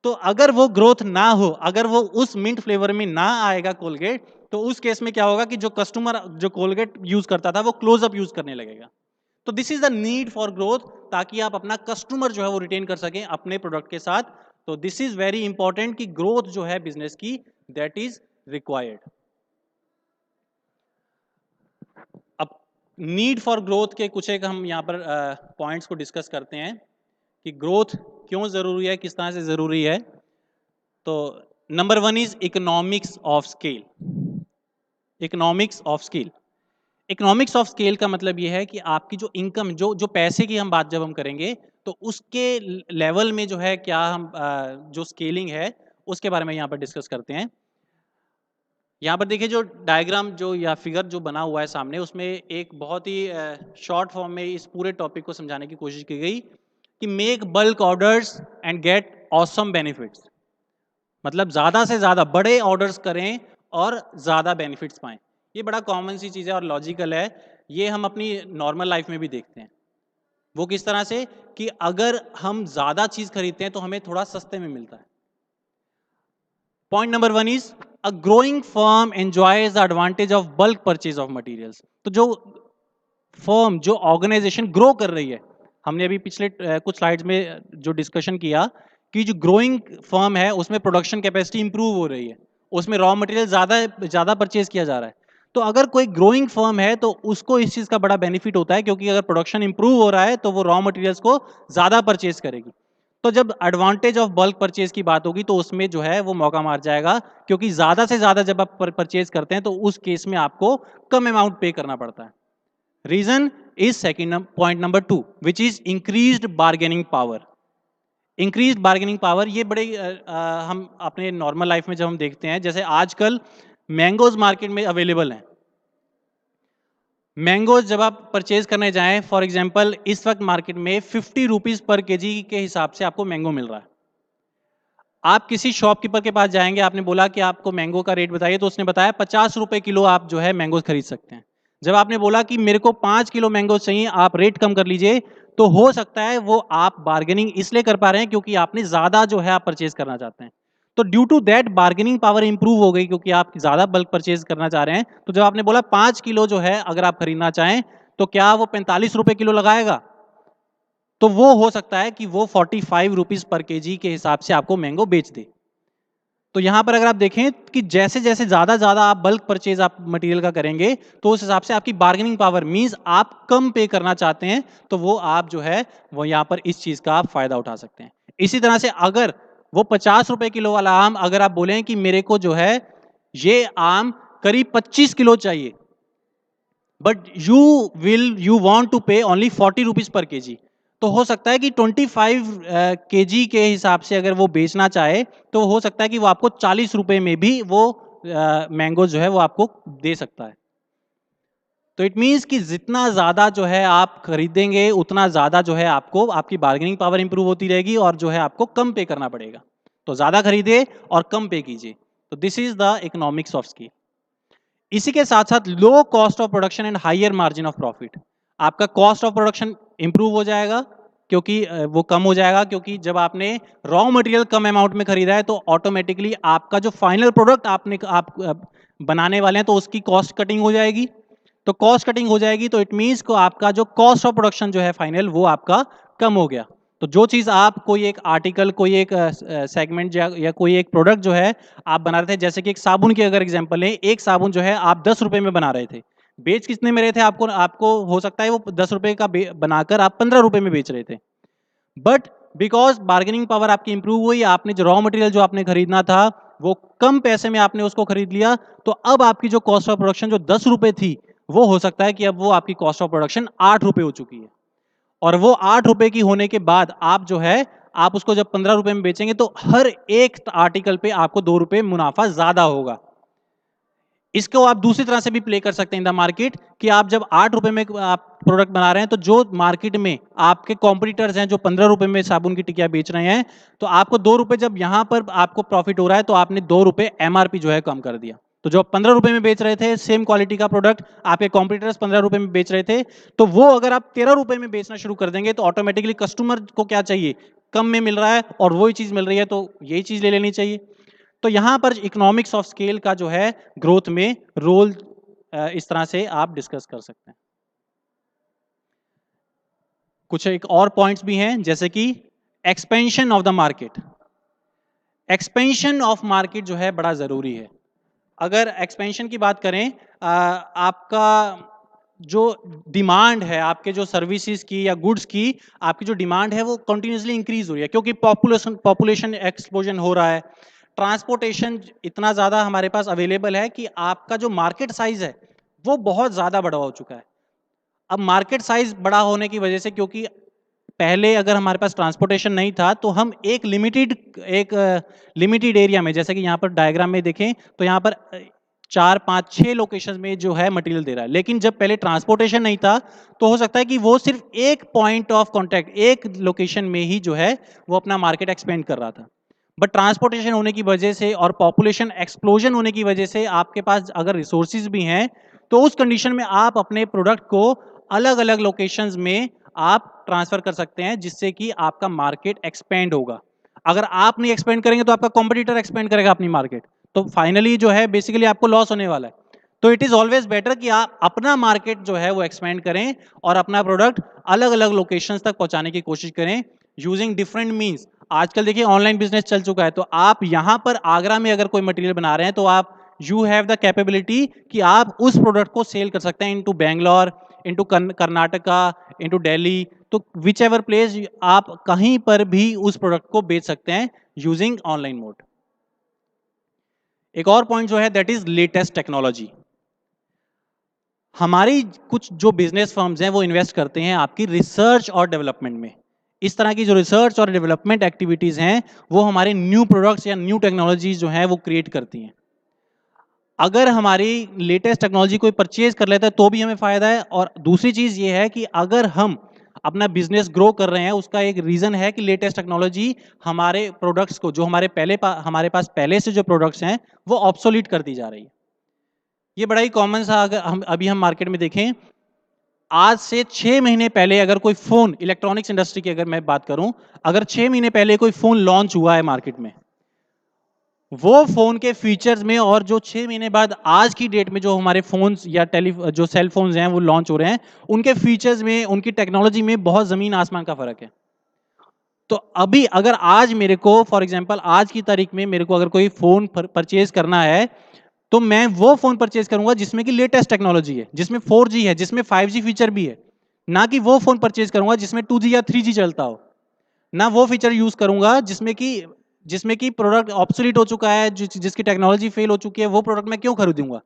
तो अगर वो ग्रोथ ना हो, अगर वो उस मिंट फ्लेवर में ना आएगा कोलगेट, तो उस केस में क्या होगा कि जो कस्टमर जो कोलगेट यूज करता था वो क्लोजअप यूज करने लगेगा। तो this is the need for growth, ताकि आप अपना कस्टमर जो है वो रिटेन कर सकें अपने प्रोडक्ट के साथ। तो दिस इज वेरी इंपॉर्टेंट कि ग्रोथ जो है बिजनेस की, दैट इज रिक्वायर्ड। अब नीड फॉर ग्रोथ के कुछ एक हम यहाँ पर पॉइंट्स को डिस्कस करते हैं कि ग्रोथ क्यों जरूरी है, किस तरह से जरूरी है। तो number 1 is economics of scale. Economics of scale, economics of scale का मतलब ये है कि आपकी जो इनकम, जो जो पैसे की हम बात जब हम करेंगे तो उसके लेवल में जो है क्या हम जो स्केलिंग है उसके बारे में यहाँ पर डिस्कस करते हैं। यहाँ पर देखिए जो डायग्राम जो या फिगर जो बना हुआ है सामने, उसमें एक बहुत ही शॉर्ट फॉर्म में इस पूरे टॉपिक को समझाने की कोशिश की गई कि make bulk orders and get awesome benefits. मतलब ज्यादा से ज्यादा बड़े ऑर्डर्स करें और ज्यादा बेनिफिट्स पाएं। ये बड़ा कॉमन सी चीज है और लॉजिकल है। ये हम अपनी नॉर्मल लाइफ में भी देखते हैं। वो किस तरह से कि अगर हम ज्यादा चीज खरीदते हैं तो हमें थोड़ा सस्ते में मिलता है। Point number 1 is a growing firm enjoys the advantage of bulk purchase of materials. तो जो फर्म, जो ऑर्गेनाइजेशन ग्रो कर रही है, हमने अभी पिछले कुछ स्लाइड्स में जो डिस्कशन किया कि जो ग्रोइंग फर्म है उसमें प्रोडक्शन कैपेसिटी इंप्रूव हो रही है, उसमें रॉ मटेरियल ज्यादा परचेज किया जा रहा है। तो अगर कोई ग्रोइंग फर्म है तो उसको इस चीज का बड़ा बेनिफिट होता है, क्योंकि अगर प्रोडक्शन इंप्रूव हो रहा है तो वो रॉ मटेरियल्स को ज्यादा परचेज करेगी। तो जब एडवांटेज ऑफ बल्क परचेज की बात होगी तो उसमें जो है वो मौका मार जाएगा, क्योंकि ज्यादा से ज्यादा जब आप परचेज करते हैं तो उस केस में आपको कम अमाउंट पे करना पड़ता है। Reason is second point number 2, which is increased bargaining power. Increased bargaining power ये बड़े हम अपने नॉर्मल लाइफ में जब हम देखते हैं, जैसे आजकल मैंगोज मार्केट में अवेलेबल हैं। मैंगोज जब आप परचेज करने जाएं, फॉर एग्जांपल इस वक्त मार्केट में 50 रुपीज पर केजी के हिसाब से आपको मैंगो मिल रहा है। आप किसी शॉपकीपर के पास जाएंगे, आपने बोला कि आपको मैंगो का रेट बताइए, तो उसने बताया 50 रुपए किलो आप जो है मैंगोज खरीद सकते हैं। जब आपने बोला कि मेरे को 5 किलो मैंगो चाहिए, आप रेट कम कर लीजिए, तो हो सकता है वो आप बार्गेनिंग इसलिए कर पा रहे हैं क्योंकि आपने ज्यादा जो है आप परचेज करना चाहते हैं। तो due to that bargaining power improve हो गई क्योंकि आप ज्यादा बल्क परचेज करना चाह रहे हैं। तो जब आपने बोला 5 किलो जो है अगर आप खरीदना चाहें, तो क्या वो 45 रुपए किलो लगाएगा? तो वो हो सकता है कि वो 45 रुपीज पर केजी के हिसाब से आपको मैंगो बेच दे। तो यहां पर अगर आप देखें कि जैसे जैसे ज्यादा ज्यादा आप बल्क परचेज आप मटेरियल का करेंगे, तो उस हिसाब से आपकी बार्गेनिंग पावर मींस आप कम पे करना चाहते हैं, तो वो आप जो है वो यहां पर इस चीज का आप फायदा उठा सकते हैं। इसी तरह से अगर वो 50 रुपए किलो वाला आम अगर आप बोलें कि मेरे को जो है ये आम करीब 25 किलो चाहिए, बट यू वांट टू पे ओनली 40 रुपीज पर केजी, तो हो सकता है कि 25 केजी के हिसाब से अगर वो बेचना चाहे, तो हो सकता है कि वो आपको 40 रुपए में भी वो मैंगो जो है वो आपको दे सकता है। तो इट मीन्स कि जितना ज्यादा जो है आप खरीदेंगे, उतना ज्यादा जो है आपको आपकी बार्गेनिंग पावर इंप्रूव होती रहेगी और जो है आपको कम पे करना पड़ेगा। तो ज्यादा खरीदे और कम पे कीजिए। तो this is the economics of scale. इसी के साथ साथ low cost of production and higher margin of profit. आपका कॉस्ट ऑफ प्रोडक्शन इंप्रूव हो जाएगा क्योंकि वो कम हो जाएगा, क्योंकि जब आपने रॉ मटेरियल कम अमाउंट में खरीदा है तो ऑटोमेटिकली आपका जो फाइनल प्रोडक्ट आप बनाने वाले हैं तो उसकी कॉस्ट कटिंग हो जाएगी। तो कॉस्ट कटिंग हो जाएगी तो इट मीन्स को आपका जो कॉस्ट ऑफ प्रोडक्शन जो है फाइनल वो आपका कम हो गया। तो जो चीज आप कोई एक आर्टिकल, कोई एक सेगमेंट या कोई एक प्रोडक्ट जो है आप बना रहे थे, जैसे कि एक साबुन की अगर एग्जांपल है, एक साबुन जो है आप 10 रुपए में बना रहे थे, बेच कितने में रहे थे? आपको आपको हो सकता है वो 10 रुपए का बनाकर आप 15 रुपए में बेच रहे थे, बट बिकॉज बार्गेनिंग पावर आपकी इंप्रूव हुई, आपने जो रॉ मटेरियल जो आपने खरीदना था वो कम पैसे में आपने उसको खरीद लिया, तो अब आपकी जो कॉस्ट ऑफ प्रोडक्शन जो 10 रुपए थी, वो हो सकता है कि अब वो आपकी कॉस्ट ऑफ प्रोडक्शन 8 रुपए हो चुकी है। और वो 8 रुपए की होने के बाद आप जो है आप उसको जब 15 रुपए में बेचेंगे तो हर एक आर्टिकल पे आपको 2 रुपए मुनाफा ज्यादा होगा। इसको आप दूसरी तरह से भी प्ले कर सकते हैं इन द मार्केट, कि आप जब 8 रुपए में आप प्रोडक्ट बना रहे हैं, तो जो मार्केट में आपके कॉम्पिटिटर्स हैं जो 15 रुपए में साबुन की टिकिया बेच रहे हैं, तो आपको 2 रुपए जब यहां पर आपको प्रॉफिट हो रहा है तो आपने 2 रुपए एमआरपी जो है कम कर दिया। तो जो 15 रुपए में बेच रहे थे सेम क्वालिटी का प्रोडक्ट, आपके कॉम्पिटिटर्स 15 रुपए में बेच रहे थे, तो वो अगर आप 13 रुपए में बेचना शुरू कर देंगे तो ऑटोमेटिकली कस्टमर को क्या चाहिए? कम में मिल रहा है और वही चीज मिल रही है तो यही चीज ले लेनी चाहिए। तो यहां पर इकोनॉमिक्स ऑफ स्केल का जो है ग्रोथ में रोल इस तरह से आप डिस्कस कर सकते हैं। कुछ एक और पॉइंट्स भी हैं, जैसे कि expansion of the market. Expansion of market जो है बड़ा जरूरी है। अगर एक्सपेंशन की बात करें, आपका जो डिमांड है, आपके जो सर्विसेज की या गुड्स की आपकी जो डिमांड है वो कंटिन्यूसली इंक्रीज हो रही है, क्योंकि पॉपुलेशन एक्सप्लोजन हो रहा है। ट्रांसपोर्टेशन इतना ज्यादा हमारे पास अवेलेबल है कि आपका जो मार्केट साइज है वो बहुत ज्यादा बड़ा हो चुका है। अब मार्केट साइज बड़ा होने की वजह से, क्योंकि पहले अगर हमारे पास ट्रांसपोर्टेशन नहीं था तो हम एक लिमिटेड एरिया में, जैसे कि यहाँ पर डायग्राम में देखें तो यहाँ पर 4 5 6 लोकेशन में जो है मटेरियल दे रहा है। लेकिन जब पहले ट्रांसपोर्टेशन नहीं था तो हो सकता है कि वो सिर्फ एक पॉइंट ऑफ कांटेक्ट, एक लोकेशन में ही जो है वो अपना मार्केट एक्सपेंड कर रहा था। बट ट्रांसपोर्टेशन होने की वजह से और पॉपुलेशन एक्सप्लोजन होने की वजह से आपके पास अगर रिसोर्सेज भी हैं, तो उस कंडीशन में आप अपने प्रोडक्ट को अलग अलग लोकेशंस में आप ट्रांसफर कर सकते हैं, जिससे कि आपका मार्केट एक्सपेंड होगा। अगर आप नहीं एक्सपेंड करेंगे तो आपका कॉम्पिटिटर एक्सपेंड करेगा अपनी मार्केट, तो फाइनली जो है बेसिकली आपको लॉस होने वाला है। तो इट इज ऑलवेज बेटर कि आप अपना मार्केट जो है वो एक्सपेंड करें और अपना प्रोडक्ट अलग अलग लोकेशंस तक पहुंचाने की कोशिश करें यूजिंग डिफरेंट मींस। आजकल देखिए ऑनलाइन बिजनेस चल चुका है, तो आप यहां पर आगरा में अगर कोई मटेरियल बना रहे हैं तो आप यू हैव द कैपेबिलिटी कि आप उस प्रोडक्ट को सेल कर सकते हैं into Bangalore, into Karnataka, into Delhi. तो विच एवर प्लेस आप कहीं पर भी उस प्रोडक्ट को बेच सकते हैं यूजिंग ऑनलाइन मोड। एक और पॉइंट जो है दैट इज लेटेस्ट टेक्नोलॉजी। हमारी कुछ जो बिजनेस फर्म्स हैं वो इन्वेस्ट करते हैं आपकी रिसर्च और डेवलपमेंट में। इस तरह की जो रिसर्च और डेवलपमेंट एक्टिविटीज हैं वो हमारे न्यू प्रोडक्ट्स या न्यू टेक्नोलॉजीज जो हैं वो क्रिएट करती हैं। अगर हमारी लेटेस्ट टेक्नोलॉजी कोई परचेज कर लेता है तो भी हमें फायदा है, और दूसरी चीज ये है कि अगर हम अपना बिजनेस ग्रो कर रहे हैं उसका एक रीजन है कि लेटेस्ट टेक्नोलॉजी हमारे प्रोडक्ट्स को, जो हमारे पास पहले से जो प्रोडक्ट्स हैं वो ऑब्सोलीट करती जा रही है। ये बड़ा ही कॉमन सा, अगर हम मार्केट में देखें, आज से 6 महीने पहले अगर कोई फोन, इलेक्ट्रॉनिक्स इंडस्ट्री की अगर मैं बात करूं, अगर 6 महीने पहले कोई फोन लॉन्च हुआ है मार्केट में, वो फोन के फीचर्स में और जो 6 महीने बाद आज की डेट में जो हमारे फोन्स या जो सेल फोन्स हैं वो लॉन्च हो रहे हैं, उनके फीचर्स में, उनकी टेक्नोलॉजी में बहुत जमीन आसमान का फर्क है। तो अभी अगर आज मेरे को, फॉर एग्जांपल आज की तारीख में मेरे को अगर कोई फोन परचेज करना है, तो मैं वो फोन परचेज करूंगा जिसमें की लेटेस्ट टेक्नोलॉजी है, जिसमें 4G है, जिसमें 5G फीचर भी है। ना कि वो फोन परचेज करूंगा जिसमें 2G या 3G चलता हो। ना वो फीचर यूज करूंगा जिसमें कि प्रोडक्ट ऑब्सोलीट हो चुका है, जिसकी टेक्नोलॉजी फेल हो चुकी है, वो प्रोडक्ट मैं क्यों खरीदूंगा।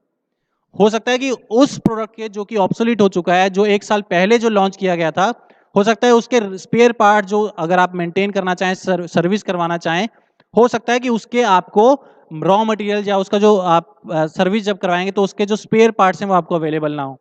हो सकता है कि उस प्रोडक्ट के जो कि ऑब्सोलीट हो चुका है, जो 1 साल पहले जो लॉन्च किया गया था, हो सकता है उसके स्पेयर पार्ट जो अगर आप मेंटेन करना चाहें, सर्विस करवाना चाहें, हो सकता है कि उसके आपको रॉ मटेरियल या उसका जो आप सर्विस जब करवाएंगे तो उसके जो स्पेयर पार्ट्स हैं वो आपको अवेलेबल ना हो।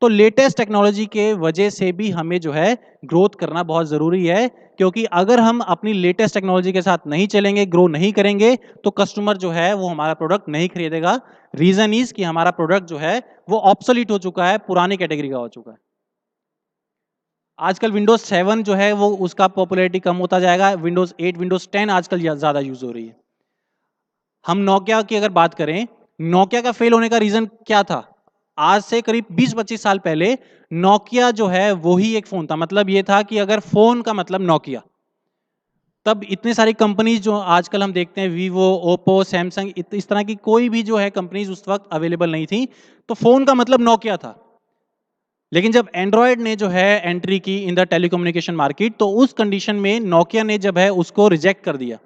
तो लेटेस्ट टेक्नोलॉजी के वजह से भी हमें जो है ग्रोथ करना बहुत जरूरी है, क्योंकि अगर हम अपनी लेटेस्ट टेक्नोलॉजी के साथ नहीं चलेंगे, ग्रो नहीं करेंगे, तो कस्टमर जो है वो हमारा प्रोडक्ट नहीं खरीदेगा। रीजन इज कि हमारा प्रोडक्ट जो है वो ऑब्सोलीट हो चुका है, पुरानी कैटेगरी का हो चुका है। आजकल विंडोज 7 जो है वो उसका पॉपुलैरिटी कम होता जाएगा, विंडोज 8, विंडोज 10 आजकल ज्यादा यूज हो रही है। हम नोकिया की अगर बात करें, नोकिया का फेल होने का रीजन क्या था? आज से करीब 20-25 साल पहले नोकिया जो है वो ही एक फोन था। मतलब ये था कि अगर फोन का मतलब नोकिया, तब इतनी सारी कंपनीज जो आजकल हम देखते हैं, वीवो, ओप्पो, सैमसंग, इस तरह की कोई भी जो है कंपनीज उस वक्त अवेलेबल नहीं थी। तो फोन का मतलब नोकिया था। लेकिन जब एंड्रॉयड ने जो है एंट्री की इन द टेलीकम्युनिकेशन मार्केट, तो उस कंडीशन में नोकिया ने जब है उसको रिजेक्ट कर दिया,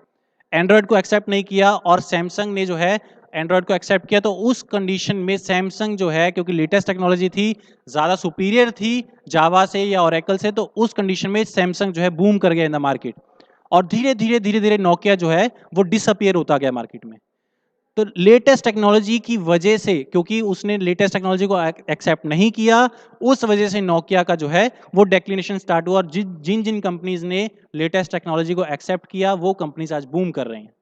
एंड्रॉयड को एक्सेप्ट नहीं किया, और सैमसंग ने जो है एंड्रॉयड को एक्सेप्ट किया। तो उस कंडीशन में सैमसंग जो है, क्योंकि लेटेस्ट टेक्नोलॉजी थी, ज़्यादा सुपीरियर थी जावा से या ओरेकल से, तो उस कंडीशन में सैमसंग जो है बूम कर गया इन द मार्केट। और धीरे धीरे नोकिया जो है वो डिसअपियर होता गया मार्केट में। तो लेटेस्ट टेक्नोलॉजी की वजह से, क्योंकि उसने लेटेस्ट टेक्नोलॉजी को एक्सेप्ट नहीं किया, उस वजह से नोकिया का जो है वो डेक्लिनेशन स्टार्ट हुआ, और जिन जिन कंपनीज ने लेटेस्ट टेक्नोलॉजी को एक्सेप्ट किया वो कंपनीज आज बूम कर रहे हैं।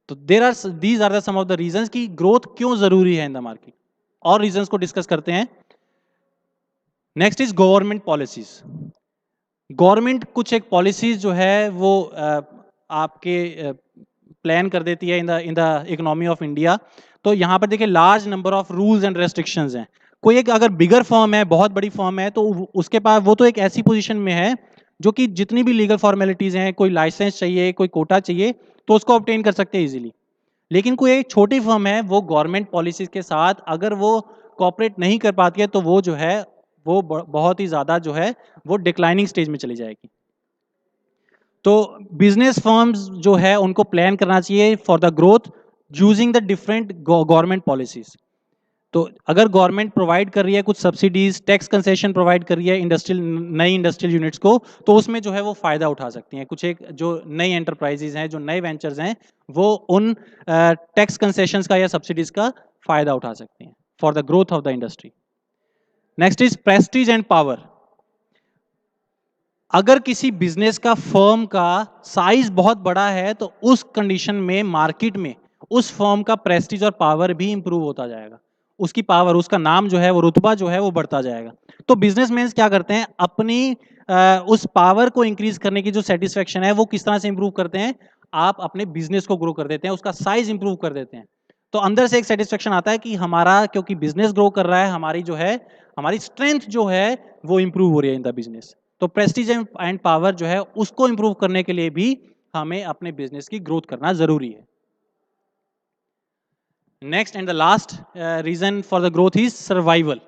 तो these are the some of the reasons कि ग्रोथ क्यों जरूरी है इन द मार्केट। और रीजंस को डिस्कस करते हैं। Next is government policies. Government कुछ एक पॉलिसीज जो है वो आपके प्लान कर देती है in the economy of India. तो यहाँ पर देखिए large number of rules and restrictions हैं। कोई एक अगर बिगर फर्म है, बहुत बड़ी फर्म है, तो उसके पास वो तो एक ऐसी पोजीशन में है जो कि जितनी भी लीगल फॉर्मेलिटीज हैं, कोई लाइसेंस चाहिए, कोई कोटा चाहिए, तो उसको ऑब्टेन कर सकते हैं इजीली। लेकिन कोई एक छोटी फर्म है, वो गवर्नमेंट पॉलिसीज के साथ अगर वो कॉपरेट नहीं कर पाती है, तो वो जो है वो बहुत ही ज्यादा जो है वो डिक्लाइनिंग स्टेज में चली जाएगी। तो बिजनेस फर्म्स जो है उनको प्लान करना चाहिए for the growth using the different government policies. तो अगर गवर्नमेंट प्रोवाइड कर रही है कुछ सब्सिडीज, टैक्स कंसेशन प्रोवाइड कर रही है नई इंडस्ट्रियल यूनिट्स को, तो उसमें जो है वो फायदा उठा सकती हैं। कुछ एक जो नई एंटरप्राइजेज हैं, जो नए वेंचर्स हैं, वो उन टैक्स कंसेशंस का या सब्सिडीज का फायदा उठा सकते हैं for the growth of the industry. Next is Prestige and power. अगर किसी बिजनेस का, फर्म का साइज बहुत बड़ा है, तो उस कंडीशन में मार्केट में उस फर्म का प्रेस्टीज और पावर भी इंप्रूव होता जाएगा। उसकी पावर, उसका नाम जो है, वो रुतबा जो है वो बढ़ता जाएगा। तो बिजनेसमैन क्या करते हैं, अपनी उस पावर को इंक्रीज करने की जो सेटिस्फेक्शन है वो किस तरह से इंप्रूव करते हैं, आप अपने बिजनेस को ग्रो कर देते हैं, उसका साइज इंप्रूव कर देते हैं। तो अंदर से एक सेटिस्फेक्शन आता है कि हमारा, क्योंकि बिजनेस ग्रो कर रहा है, हमारी जो है, हमारी स्ट्रेंथ जो है वो इंप्रूव हो रही है इन द बिजनेस। तो प्रेस्टीज एंड पावर जो है उसको इंप्रूव करने के लिए भी हमें अपने बिजनेस की ग्रोथ करना जरूरी है। Next and the last reason for the growth is survival.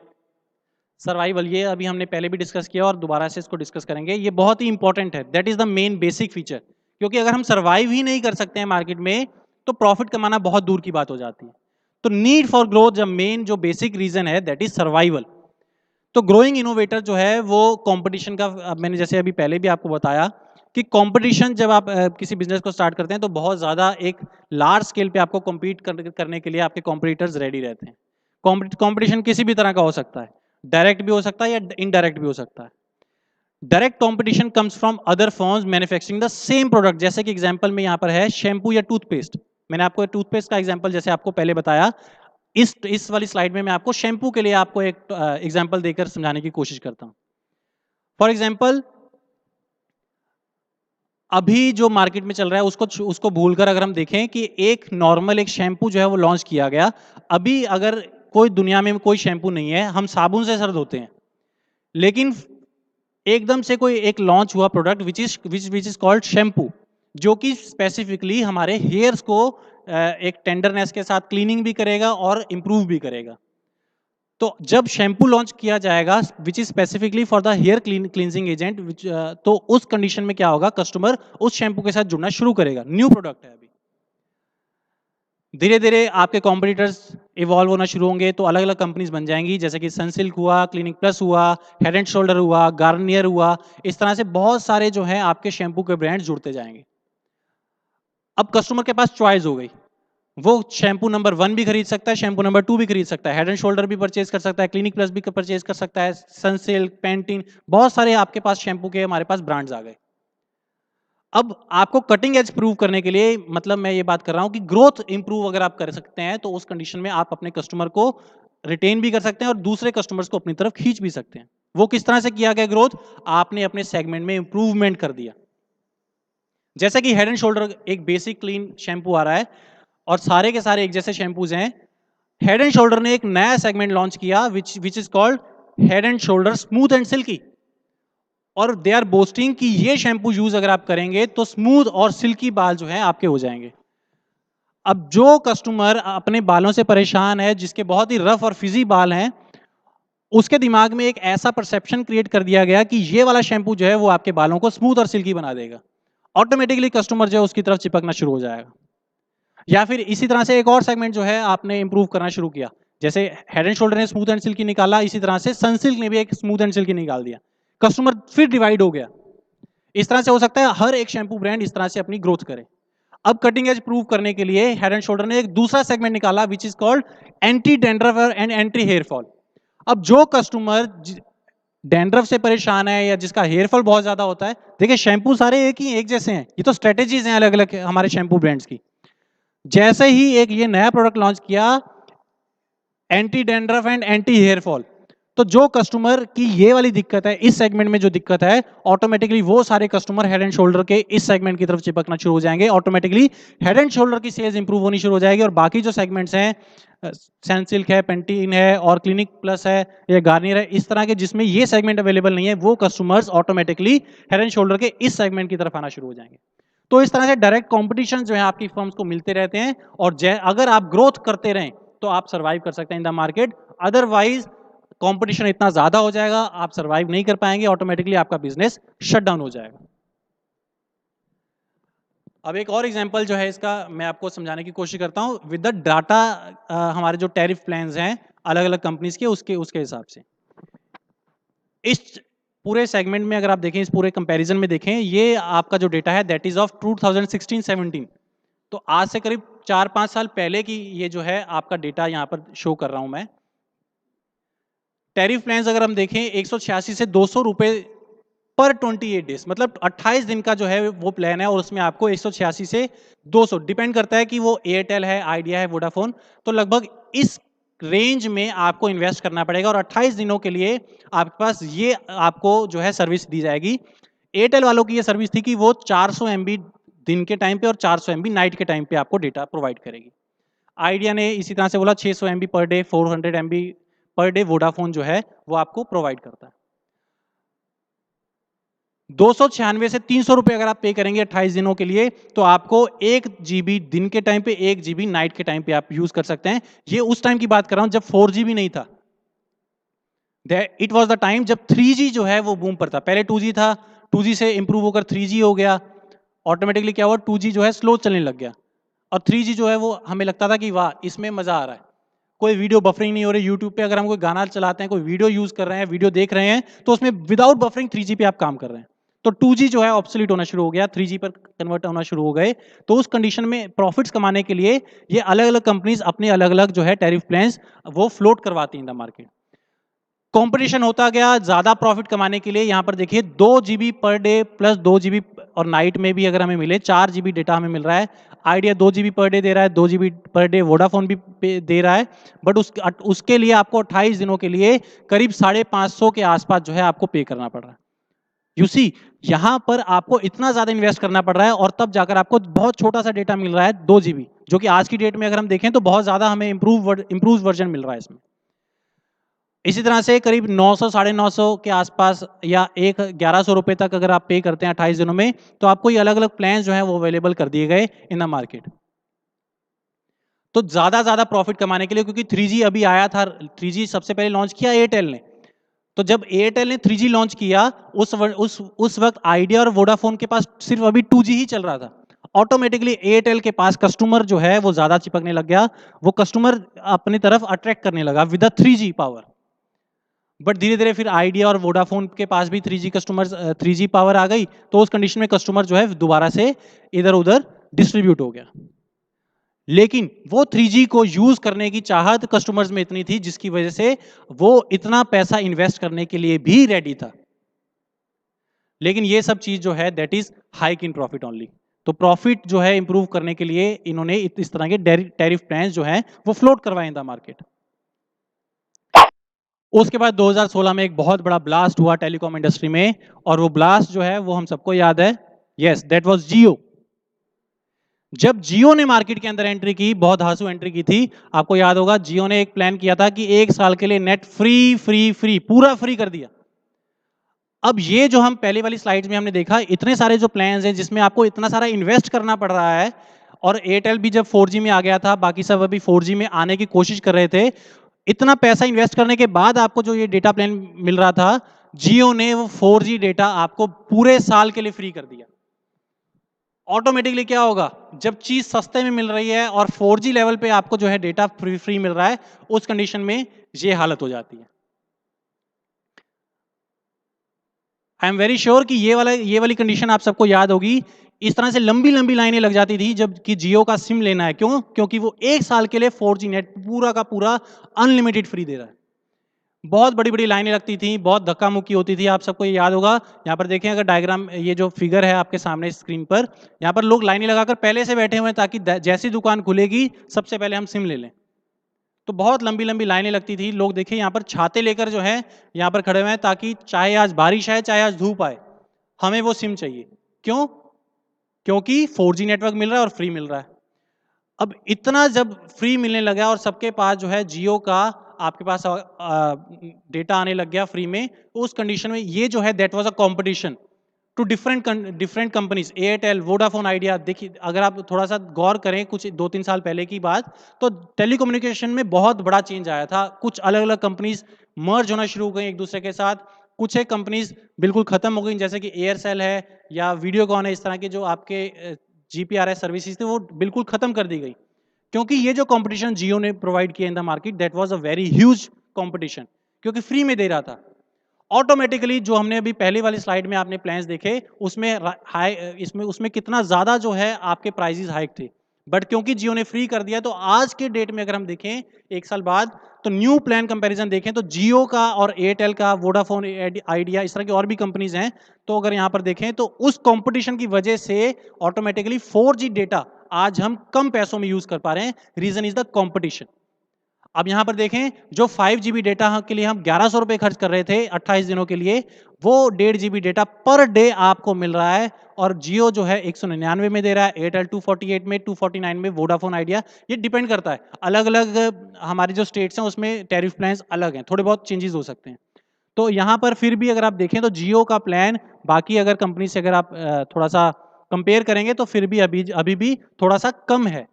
Survival, ये अभी हमने पहले भी डिस्कस किया और दोबारा से इसको डिस्कस करेंगे। ये बहुत ही इंपॉर्टेंट है, that is the main basic feature. क्योंकि अगर हम सर्वाइव ही नहीं कर सकते हैं मार्केट में, तो प्रॉफिट कमाना बहुत दूर की बात हो जाती है। तो नीड फॉर ग्रोथ, जब मेन जो बेसिक रीजन है, दैट इज सर्वाइवल। तो ग्रोइंग इनोवेटर जो है वो कंपटीशन का, मैंने जैसे अभी पहले भी आपको बताया कि कंपटीशन जब आप किसी बिजनेस को स्टार्ट करते हैं तो बहुत ज़्यादा एक लार्ज स्केल पे आपको कम्पीट करने के लिए आपके कॉम्पिटिटर्स रेडी रहते हैं। कंपटीशन किसी भी तरह का हो सकता है, डायरेक्ट भी हो सकता है या इनडायरेक्ट भी हो सकता है। Direct competition comes from other firms manufacturing the same product, जैसे कि एग्जांपल में यहाँ पर है शैम्पू या टूथपेस्ट। मैंने आपको टूथपेस्ट का एग्जांपल जैसे आपको पहले बताया, इस वाली स्लाइड में मैं आपको शैम्पू के लिए आपको एक एग्जांपल देकर समझाने की कोशिश करता हूँ। फॉर एग्जांपल, अभी जो मार्केट में चल रहा है उसको भूलकर अगर हम देखें कि एक नॉर्मल एक शैम्पू जो है वो लॉन्च किया गया। अभी अगर कोई दुनिया में कोई शैम्पू नहीं है, हम साबुन से सर धोते हैं, लेकिन एकदम से कोई एक लॉन्च हुआ product which is called shampoo, जो कि स्पेसिफिकली हमारे हेयर्स को एक टेंडरनेस के साथ क्लीनिंग भी करेगा और इंप्रूव भी करेगा। तो जब शैम्पू लॉन्च किया जाएगा which is specifically for the hair cleansing agent, तो उस कंडीशन में क्या होगा, कस्टमर उस शैम्पू के साथ जुड़ना शुरू करेगा। न्यू प्रोडक्ट है अभी, धीरे धीरे आपके कॉम्पिटिटर्स इवॉल्व होना शुरू होंगे, तो अलग अलग कंपनीज बन जाएंगी, जैसे कि सनसिल्क हुआ, क्लिनिक प्लस हुआ, हेड एंड शोल्डर हुआ, गार्नियर हुआ। इस तरह से बहुत सारे जो है आपके शैम्पू के ब्रांड जुड़ते जाएंगे। अब कस्टमर के पास चॉइस हो गई, वो शैम्पू नंबर 1 भी खरीद सकता है, शैम्पू नंबर 2 भी खरीद सकता है, हेड एंड शोल्डर भी परचेज कर सकता है, क्लिनिक प्लस भी परचेज कर सकता है, सनसिल्क, पैंटीन, बहुत सारे आपके पास शैम्पू के हमारे पास ब्रांड्स आ गए। अब आपको कटिंग एज प्रूव करने के लिए, मतलब मैं ये बात कर रहा हूं कि ग्रोथ इंप्रूव अगर आप कर सकते हैं, तो उस कंडीशन में आप अपने कस्टमर को रिटेन भी कर सकते हैं और दूसरे कस्टमर्स को अपनी तरफ खींच भी सकते हैं। वो किस तरह से किया गया ग्रोथ, आपने अपने सेगमेंट में इंप्रूवमेंट कर दिया। जैसे कि हेड एंड शोल्डर एक बेसिक क्लीन शैम्पू आ रहा है और सारे के सारे एक जैसे शैम्पूज हैं। हेड एंड शोल्डर ने एक नया सेगमेंट लॉन्च किया विच is called head and shoulder smooth and silkie, और दे आर बोस्टिंग कि ये शैम्पू यूज अगर आप करेंगे तो स्मूथ और सिल्की बाल जो है आपके हो जाएंगे। अब जो कस्टमर अपने बालों से परेशान है, जिसके बहुत ही रफ और फिजी बाल हैं, उसके दिमाग में एक ऐसा परसेप्शन क्रिएट कर दिया गया कि ये वाला शैम्पू जो है वो आपके बालों को स्मूथ और सिल्की बना देगा। ऑटोमेटिकली कस्टमर जो है उसकी तरफ चिपकना शुरू हो जाएगा। या फिर इसी तरह से एक और सेगमेंट जो है आपने इंप्रूव करना शुरू किया, जैसे हेड एंड शोल्डर ने स्मूथ एंड सिल्की निकाला, इसी तरह से सनसिल्क ने भी एक स्मूथ एंड सिल्की निकाल दिया। कस्टमर फिर डिवाइड हो गया। इस तरह से हो सकता है हर एक शैम्पू ब्रांड इस तरह से अपनी ग्रोथ करे। अब कटिंग एज प्रूव करने के लिए हेड एंड शोल्डर ने एक दूसरा सेगमेंट निकाला which is called anti dandruff and anti hair fall. अब जो कस्टमर डैंड्रफ से परेशान है या जिसका हेयर फॉल बहुत ज्यादा होता है, देखिए शैम्पू सारे एक जैसे हैं, ये तो स्ट्रेटेजीज हैं अलग अलग हमारे शैम्पू ब्रांड्स की। जैसे ही एक ये नया प्रोडक्ट लॉन्च किया anti dandruff and anti hair fall, तो जो कस्टमर की ये वाली दिक्कत है, इस सेगमेंट में जो दिक्कत है, ऑटोमेटिकली वो सारे कस्टमर हेड एंड शोल्डर के इस सेगमेंट की तरफ चिपकना शुरू हो जाएंगे। ऑटोमेटिकली हेड एंड शोल्डर की सेल्स इंप्रूव होनी शुरू हो जाएगी और बाकी जो सेगमेंट्स हैं, सनसिल्क है, पेंटीन है और क्लिनिक प्लस है या गार्नियर है, इस तरह के जिसमें ये सेगमेंट अवेलेबल नहीं है, वो customers automatically head and shoulder के इस सेगमेंट की तरफ आना शुरू हो जाएंगे। तो इस तरह से डायरेक्ट कॉम्पिटिशन जो है आपकी फर्म्स को मिलते रहते हैं, और अगर आप ग्रोथ करते रहें तो आप सर्वाइव कर सकते हैं इन द मार्केट। अदरवाइज कंपटीशन इतना ज्यादा हो जाएगा, आप सर्वाइव नहीं कर पाएंगे, ऑटोमेटिकली आपका बिजनेस शट डाउन हो जाएगा। अब एक और एग्जांपल जो है इसका मैं आपको समझाने की कोशिश करता हूं विद द डाटा। हमारे जो टैरिफ प्लान्स हैं अलग अलग कंपनीज के, उसके हिसाब से इस पूरे सेगमेंट में अगर आप देखें, इस पूरे कंपैरिजन में देखें, ये आपका जो डेटा है दैट इज ऑफ 2016-17। तो आज से करीब 4-5 साल पहले की ये जो है आपका डेटा यहां पर शो कर रहा हूं मैं। टैरिफ प्लान्स अगर हम देखें 186 से 200 रुपए पर 28 डेज, मतलब 28 दिन का जो है वो प्लान है, और उसमें आपको 186 से 200 डिपेंड करता है कि वो एयरटेल है, आइडिया है, वोडाफोन, तो लगभग इस रेंज में आपको इन्वेस्ट करना पड़ेगा और 28 दिनों के लिए आपके पास ये आपको जो है सर्विस दी जाएगी। एयरटेल वालों की ये सर्विस थी कि वो 400 MB दिन के टाइम पे और 400 MB नाइट के टाइम पे आपको डेटा प्रोवाइड करेगी। आइडिया ने इसी तरह से बोला 600 MB per day, 400 MB per day Vodafone जो है वो आपको प्रोवाइड करता है। 296 से 300 रुपए अगर आप पे करेंगे 28 दिनों के लिए, तो आपको 1 GB दिन के टाइम पे, 1 GB नाइट के टाइम पे आप यूज कर सकते हैं। ये उस टाइम की बात कर रहा हूं जब 4G भी नहीं था। इट वॉज द टाइम जब 3G जो है वो बूम पर था। पहले 2G था, 2G से इंप्रूव होकर 3G हो गया। ऑटोमेटिकली क्या हुआ, 2G जो है स्लो चलने लग गया और 3G जो है वो हमें लगता था कि वाह इसमें मजा आ रहा है, कोई वीडियो बफरिंग नहीं हो रही। यूट्यूब पे अगर हम कोई गाना चलाते हैं, कोई वीडियो यूज कर रहे हैं, वीडियो देख रहे हैं, तो उसमें विदाउट बफरिंग 3G पे आप काम कर रहे हैं। तो 2G जो है ऑब्सोलीट होना शुरू हो गया, 3G पर कन्वर्ट होना शुरू हो गए। तो उस कंडीशन में प्रॉफिट्स कमाने के लिए ये अलग-अलग कंपनीज अपने अलग-अलग जो है टैरिफ प्लान्स वो फ्लोट करवाती हैं इन द मार्केट। कंपटीशन होता गया ज्यादा प्रॉफिट कमाने के लिए। यहां पर देखिए 2 GB per debt plus 2 GB और नाइट में भी अगर हमें मिले 4 GB डेटा हमें मिल रहा है। Idea 2 GB per day they रहा है, 2 GB पर डे वोडाफोन भी दे रहा है, बट उसके लिए आपको 28 दिनों के लिए करीब 550 के आसपास जो है आपको पे करना पड़ रहा है। यू सी यहां पर आपको इतना ज्यादा इन्वेस्ट करना पड़ रहा है और तब जाकर आपको बहुत छोटा सा डेटा मिल रहा है 2 GB, जो कि आज की डेट में अगर हम देखें तो बहुत ज्यादा हमें इंप्रूव वर्जन मिल रहा है इसमें। इसी तरह से करीब 900 950 के आसपास या 1100 रुपए तक अगर आप पे करते हैं 28 दिनों में, तो आपको ये अलग अलग प्लान जो है वो अवेलेबल कर दिए गए इन द मार्केट। तो ज्यादा प्रॉफिट कमाने के लिए, क्योंकि 3G अभी आया था, 3G सबसे पहले लॉन्च किया एयरटेल ने। तो जब एयरटेल ने 3G लॉन्च किया उस वक्त आइडिया और वोडाफोन के पास सिर्फ अभी 2G ही चल रहा था। ऑटोमेटिकली एयरटेल के पास कस्टमर जो है वो ज्यादा चिपकने लग गया, वो कस्टमर अपनी तरफ अट्रैक्ट करने लगा with the 3G power. But धीरे धीरे फिर आइडिया और वोडाफोन के पास भी 3G कस्टमर्स 3G पावर आ गई, तो उस कंडीशन में कस्टमर जो है दोबारा से इधर उधर डिस्ट्रीब्यूट हो गया। लेकिन वो 3G को यूज करने की चाहत कस्टमर्स में इतनी थी जिसकी वजह से वो इतना पैसा इन्वेस्ट करने के लिए भी रेडी था। लेकिन ये सब चीज जो है that is hike in profit only. तो प्रॉफिट जो है इंप्रूव करने के लिए इन्होंने इस तरह के टैरिफ प्लान जो है वो फ्लोट करवाए इन द मार्केट। उसके बाद 2016 में एक बहुत बड़ा ब्लास्ट हुआ टेलीकॉम इंडस्ट्री में, और वो ब्लास्ट जो है वो हम सबको याद है, यस दैट वाज जियो। जब जियो ने मार्केट के अंदर एंट्री की, बहुत धांसू एंट्री की थी, आपको याद होगा जियो ने एक प्लान किया था कि 1 साल के लिए नेट फ्री पूरा फ्री कर दिया। अब ये जो हम पहले वाली स्लाइड्स में हमने देखा, इतने सारे जो प्लान्स हैं जिसमें आपको इतना सारा इन्वेस्ट करना पड़ रहा है, और एयरटेल भी जब 4G में आ गया था, बाकी सब अभी 4G में आने की कोशिश कर रहे थे, इतना पैसा इन्वेस्ट करने के बाद आपको जो ये डेटा प्लान मिल रहा था, जियो ने वो 4G डेटा आपको पूरे साल के लिए फ्री कर दिया। ऑटोमेटिकली क्या होगा, जब चीज सस्ते में मिल रही है और 4G लेवल पे आपको जो है डेटा फ्री मिल रहा है, उस कंडीशन में ये हालत हो जाती है। आई एम वेरी श्योर कि ये वाली कंडीशन आप सबको याद होगी। इस तरह से लंबी लंबी लाइनें लग जाती थी जब कि जियो का सिम लेना है। क्यों? क्योंकि वो 1 साल के लिए 4G नेट पूरा का पूरा अनलिमिटेड फ्री दे रहा है। बहुत बड़ी बड़ी लाइनें लगती थी, बहुत धक्का मुक्की होती थी, आप सबको ये याद होगा। यहाँ पर देखें अगर डायग्राम, ये जो फिगर है आपके सामने स्क्रीन पर, यहाँ पर लोग लाइनें लगाकर पहले से बैठे हुए हैं ताकि जैसी दुकान खुलेगी सबसे पहले हम सिम ले लें। तो बहुत लंबी लंबी लाइनें लगती थी। लोग देखें यहाँ पर छाते लेकर जो है यहाँ पर खड़े हुए हैं, ताकि चाहे आज बारिश आए चाहे आज धूप आए, हमें वो सिम चाहिए। क्यों? क्योंकि 4G नेटवर्क मिल रहा है और फ्री मिल रहा है। अब इतना जब फ्री मिलने लगा और सबके पास जो है जियो का आपके पास डेटा आने लग गया फ्री में, तो उस कंडीशन में ये जो है that was a competition to different companies, Airtel, Vodafone, Idea. देखिए अगर आप थोड़ा सा गौर करें कुछ 2-3 साल पहले की बात, तो टेलीकम्युनिकेशन में बहुत बड़ा चेंज आया था। कुछ अलग अलग कंपनीज मर्ज होना शुरू हो गई एक दूसरे के साथ, कुछ एक कंपनीज बिल्कुल खत्म हो गई, जैसे कि एयरसेल है या वीडियोकॉन है। इस तरह के जो आपके GPRS सर्विसेज थे वो बिल्कुल खत्म कर दी गई, क्योंकि ये जो कंपटीशन जियो ने प्रोवाइड किया इन the market that was a very huge competition, क्योंकि फ्री में दे रहा था। ऑटोमेटिकली जो हमने अभी पहले वाली स्लाइड में आपने प्लान्स देखे, उसमें कितना ज्यादा जो है आपके प्राइसेस हाइक थे, बट क्योंकि जियो ने फ्री कर दिया, तो आज के डेट में अगर हम देखें 1 साल बाद, तो न्यू प्लान कंपैरिजन देखें तो जियो का और एयरटेल का, वोडाफोन, आइडिया, इस तरह की और भी कंपनीज हैं, तो अगर यहां पर देखें तो उस कंपटीशन की वजह से ऑटोमेटिकली 4G डेटा आज हम कम पैसों में यूज कर पा रहे हैं। Reason is the competition. अब यहां पर देखें, जो 5GB डेटा के लिए हम 1100 रुपए खर्च कर रहे थे 28 दिनों के लिए, वो 1.5 GB डेटा पर डे आपको मिल रहा है, और जियो जो है 199 में दे रहा है, एयरटेल 248 में, 249 में, वोडाफोन, आइडिया। ये डिपेंड करता है, अलग अलग हमारे जो स्टेट्स हैं उसमें टैरिफ प्लान्स अलग हैं, थोड़े बहुत चेंजेस हो सकते हैं। तो यहां पर फिर भी अगर आप देखें तो जियो का प्लान बाकी अगर कंपनी से अगर आप थोड़ा सा कंपेयर करेंगे तो फिर भी अभी भी थोड़ा सा कम है।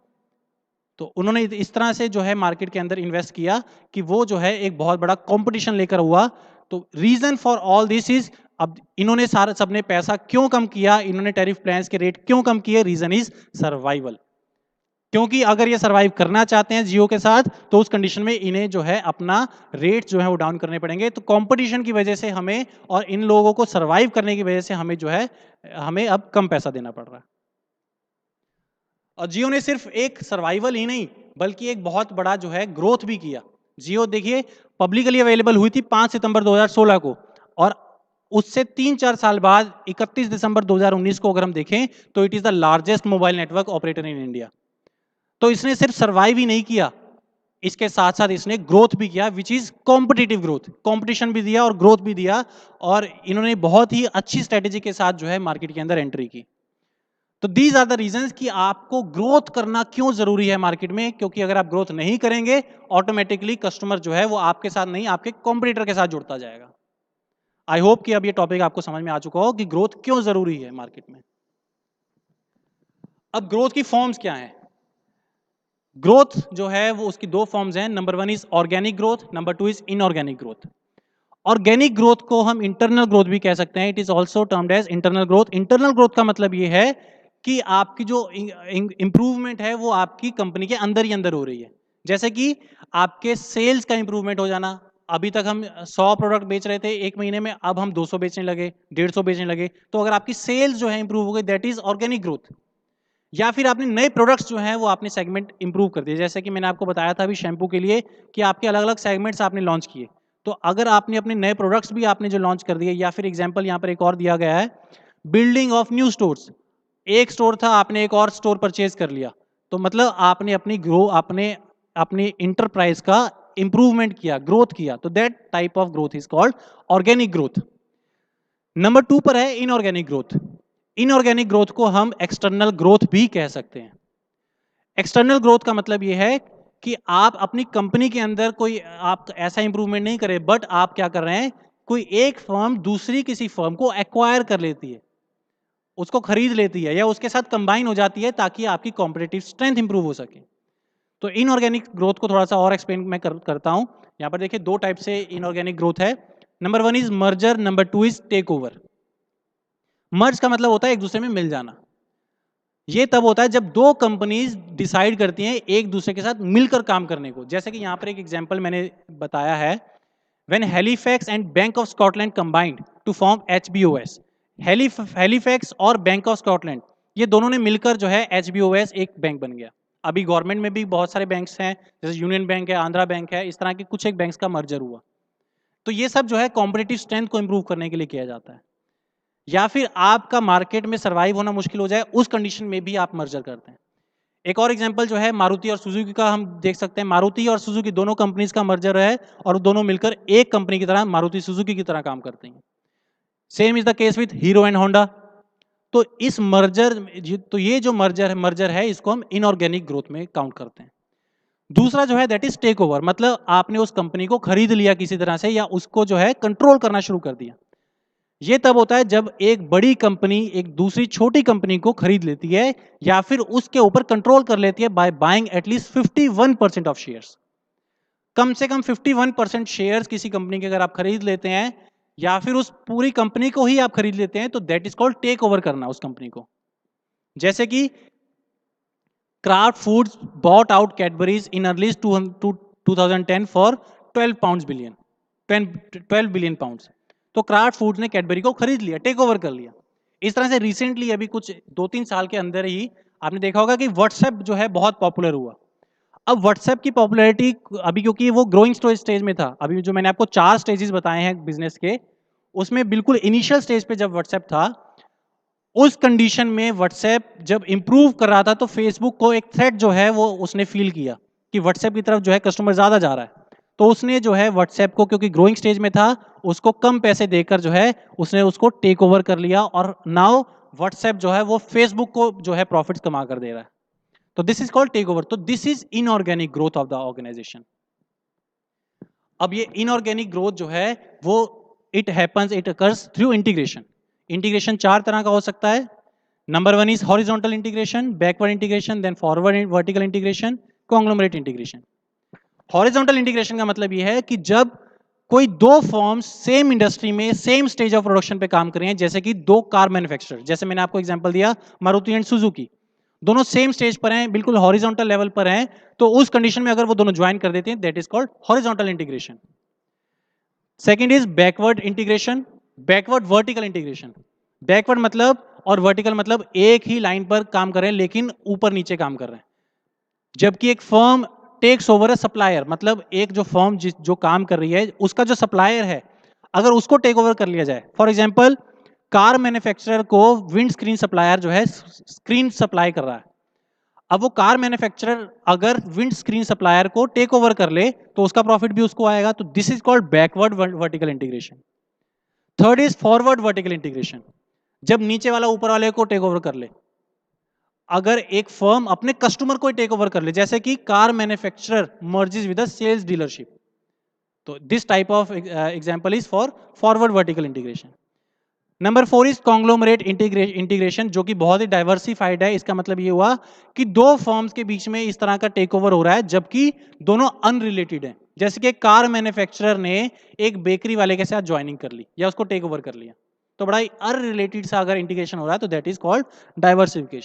तो उन्होंने इस तरह से जो है मार्केट के अंदर इन्वेस्ट किया कि वो जो है एक बहुत बड़ा कंपटीशन लेकर हुआ। तो reason for all this is, अब इन्होंने सारे सबने पैसा क्यों कम किया, इन्होंने टैरिफ प्लान्स के रेट क्यों कम किए? Reason is survival. क्योंकि अगर ये सर्वाइव करना चाहते हैं जियो के साथ तो उस कंडीशन में इन्हें जो है अपना रेट जो है वो डाउन करने पड़ेंगे। तो कंपटीशन की वजह से हमें और इन लोगों को सर्वाइव करने की वजह से हमें जो है हमें अब कम पैसा देना पड़ रहा है। और जियो ने सिर्फ एक सर्वाइवल ही नहीं बल्कि एक बहुत बड़ा जो है ग्रोथ भी किया। जियो देखिए पब्लिकली अवेलेबल हुई थी 5 सितंबर 2016 को और उससे 3-4 साल बाद 31 दिसंबर 2019 को अगर हम देखें तो it is the largest mobile network operator in India. तो इसने सिर्फ सर्वाइव ही नहीं किया, इसके साथ साथ इसने ग्रोथ भी किया which is competitive growth, competition भी दिया और ग्रोथ भी दिया और इन्होंने बहुत ही अच्छी स्ट्रेटेजी के साथ जो है मार्केट के अंदर एंट्री की। तो दीज आर द रीजंस कि आपको ग्रोथ करना क्यों जरूरी है मार्केट में, क्योंकि अगर आप ग्रोथ नहीं करेंगे ऑटोमेटिकली कस्टमर जो है वो आपके साथ नहीं आपके कॉम्पिटिटर के साथ जुड़ता जाएगा। आई होप कि अब ये टॉपिक आपको समझ में आ चुका हो कि ग्रोथ क्यों जरूरी है मार्केट में। अब ग्रोथ की फॉर्म्स क्या हैं? ग्रोथ जो है वो उसकी दो फॉर्म्स हैं। Number 1 is organic growth, number 2 is inorganic growth. Organic growth को हम इंटरनल ग्रोथ भी कह सकते हैं, it is also termed as internal growth. Internal growth का मतलब ये है कि आपकी जो इंप्रूवमेंट है वो आपकी कंपनी के अंदर ही अंदर हो रही है। जैसे कि आपके सेल्स का इंप्रूवमेंट हो जाना, अभी तक हम 100 प्रोडक्ट बेच रहे थे एक महीने में, अब हम 200 बेचने लगे, 150 बेचने लगे, तो अगर आपकी सेल्स जो है इंप्रूव हो गई दैट इज ऑर्गेनिक ग्रोथ। या फिर आपने नए प्रोडक्ट्स जो हैं वो आपने सेगमेंट इंप्रूव कर दिए, जैसे कि मैंने आपको बताया था अभी शैम्पू के लिए कि आपके अलग अलग सेगमेंट्स आपने लॉन्च किए। तो अगर आपने अपने नए प्रोडक्ट्स भी आपने जो लॉन्च कर दिए, या फिर एग्जांपल यहाँ पर एक और दिया गया है बिल्डिंग ऑफ न्यू स्टोर्स, एक स्टोर था आपने एक और स्टोर परचेज कर लिया, तो मतलब आपने अपनी आपने अपनी इंटरप्राइज का इंप्रूवमेंट किया, ग्रोथ किया, तो that type of growth is called organic growth. Number 2 पर है इनऑर्गेनिक ग्रोथ। इनऑर्गेनिक ग्रोथ को हम एक्सटर्नल ग्रोथ भी कह सकते हैं। एक्सटर्नल ग्रोथ का मतलब यह है कि आप अपनी कंपनी के अंदर कोई आप ऐसा इंप्रूवमेंट नहीं करें, बट आप क्या कर रहे हैं, कोई एक फर्म दूसरी किसी फर्म को एक्वायर कर लेती है, उसको खरीद लेती है या उसके साथ कंबाइन हो जाती है ताकि आपकी कॉम्पिटिटिव स्ट्रेंथ इंप्रूव हो सके। तो इनऑर्गेनिक ग्रोथ को थोड़ा सा और एक्सप्लेन मैं करता हूं। यहां पर देखिए दो टाइप से इनऑर्गेनिक ग्रोथ है। Number 1 is merger, number 2 is takeover. Merge का मतलब होता है एक दूसरे में मिल जाना। ये तब होता है जब दो कंपनीज डिसाइड करती हैं एक दूसरे के साथ मिलकर काम करने को। जैसे कि यहां पर एक एग्जांपल मैंने बताया है, when Halifax and Bank of Scotland combined to form HBOS. Halifax और बैंक ऑफ स्कॉटलैंड ये दोनों ने मिलकर जो है एचबीओएस एक बैंक बन गया। अभी गवर्नमेंट में भी बहुत सारे बैंक्स हैं, जैसे यूनियन बैंक है, आंध्रा बैंक है, इस तरह के कुछ एक बैंक्स का मर्जर हुआ। तो ये सब जो है कॉम्पिटिटिव स्ट्रेंथ को इंप्रूव करने के लिए किया जाता है। या फिर आपका मार्केट में सर्वाइव होना मुश्किल हो जाए उस कंडीशन में भी आप मर्जर करते हैं। एक और एग्जांपल जो है मारुति और सुजुकी का हम देख सकते हैं। मारुति और सुजुकी दोनों कंपनीज का मर्जर है और दोनों मिलकर एक कंपनी की तरह मारुति सुजुकी की तरह काम करते हैं। Same is the case with hero and Honda. तो इस मर्जर तो ये जो मर्जर है इसको हम इनऑर्गेनिक ग्रोथ में काउंट करते हैं। दूसरा जो है दैट इज टेक ओवर, मतलब आपने उस कंपनी को खरीद लिया किसी तरह से या उसको जो है कंट्रोल करना शुरू कर दिया। ये तब होता है जब एक बड़ी कंपनी एक दूसरी छोटी कंपनी को खरीद लेती है या फिर उसके ऊपर कंट्रोल कर लेती है by buying at least 51% of shares. कम से कम 51% शेयर्स किसी कंपनी के अगर आप खरीद लेते हैं या फिर उस पूरी कंपनी को ही आप खरीद लेते हैं तो that is called take over करना उस कंपनी को। जैसे कि Kraft Foods bought out Cadburys in early 2010 for 12 billion pounds. तो क्राफ्ट फूड्स ने कैडबरी को खरीद लिया, टेक ओवर कर लिया। इस तरह से रिसेंटली अभी कुछ 2-3 साल के अंदर ही आपने देखा होगा कि व्हाट्सएप जो है बहुत पॉपुलर हुआ। अब व्हाट्सएप की पॉपुलैरिटी अभी क्योंकि वो ग्रोइंग स्टेज में था, अभी जो मैंने आपको 4 स्टेजेस बताए हैं बिजनेस के, उसमें बिल्कुल इनिशियल स्टेज पे जब व्हाट्सएप था, उस कंडीशन में व्हाट्सएप जब इंप्रूव कर रहा था तो फेसबुक को एक थ्रेट जो है वो उसने फील किया कि व्हाट्सएप की तरफ जो है कस्टमर ज्यादा जा रहा है। तो उसने जो है व्हाट्सएप को क्योंकि ग्रोइंग स्टेज में था उसको कम पैसे देकर जो है उसने उसको टेक ओवर कर लिया और नाउ व्हाट्सएप जो है वो फेसबुक को जो है प्रॉफिट्स कमा कर दे रहा है। तो this is called take over. तो this is inorganic growth of the organisation. अब ये इनऑर्गेनिक ग्रोथ जो है वो it occurs through integration. Integration 4 तरह का हो सकता है। Number 1 is horizontal integration, backward integration, then forward vertical integration, conglomerate integration. Horizontal integration का मतलब यह है कि जब कोई दो फॉर्म्स सेम इंडस्ट्री में सेम स्टेज ऑफ प्रोडक्शन पे काम कर रहे हैं, जैसे कि दो कार मैन्युफैक्चरर, जैसे मैंने आपको एग्जांपल दिया मारुति एंड सुजुकी, दोनों सेम स्टेज पर हैं, बिल्कुल हॉरिजॉन्टल लेवल पर हैं, तो उस कंडीशन में अगर वो दोनों ज्वाइन कर देते हैं, that is called horizontal integration. Second is backward integration, backward vertical integration. Backward मतलब और वर्टिकल मतलब एक ही लाइन पर काम कर रहे हैं लेकिन ऊपर नीचे काम कर रहे हैं। जबकि एक firm takes over a supplier, मतलब एक जो फर्म जो काम कर रही है उसका जो सप्लायर है अगर उसको टेक ओवर कर लिया जाए, फॉर एग्जांपल कार मैन्युफैक्चरर को विंड स्क्रीन सप्लायर जो है स्क्रीन सप्लाई कर रहा है, अब वो कार मैन्युफैक्चरर अगर विंड स्क्रीन सप्लायर को टेक ओवर कर ले तो उसका प्रॉफिट भी उसको आएगा, तो this is called backward vertical integration. Third is forward vertical integration, जब नीचे वाला ऊपर वाले को टेक ओवर कर ले। अगर एक फर्म अपने कस्टमर को टेक ओवर कर ले, जैसे कि car manufacturer merges with a sales dealership, तो this type of example is for forward vertical integration. Number 4 is conglomerate integration, जो कि बहुत ही डाइवर्सिफाइड है। इसका मतलब ये हुआ कि दो फर्म्स के बीच में इस तरह का टेक ओवर हो रहा है जबकि दोनों अनरिलेटेड हैं। जैसे कि कार मैन्युफैक्चरर ने एक बेकरी वाले के साथ ज्वाइनिंग कर ली या उसको टेक ओवर कर लिया, तो बड़ा ही अनरिलेटेड सा अगर इंटीग्रेशन हो रहा है तो दैट इज कॉल्ड डाइवर्सिफिकेशन।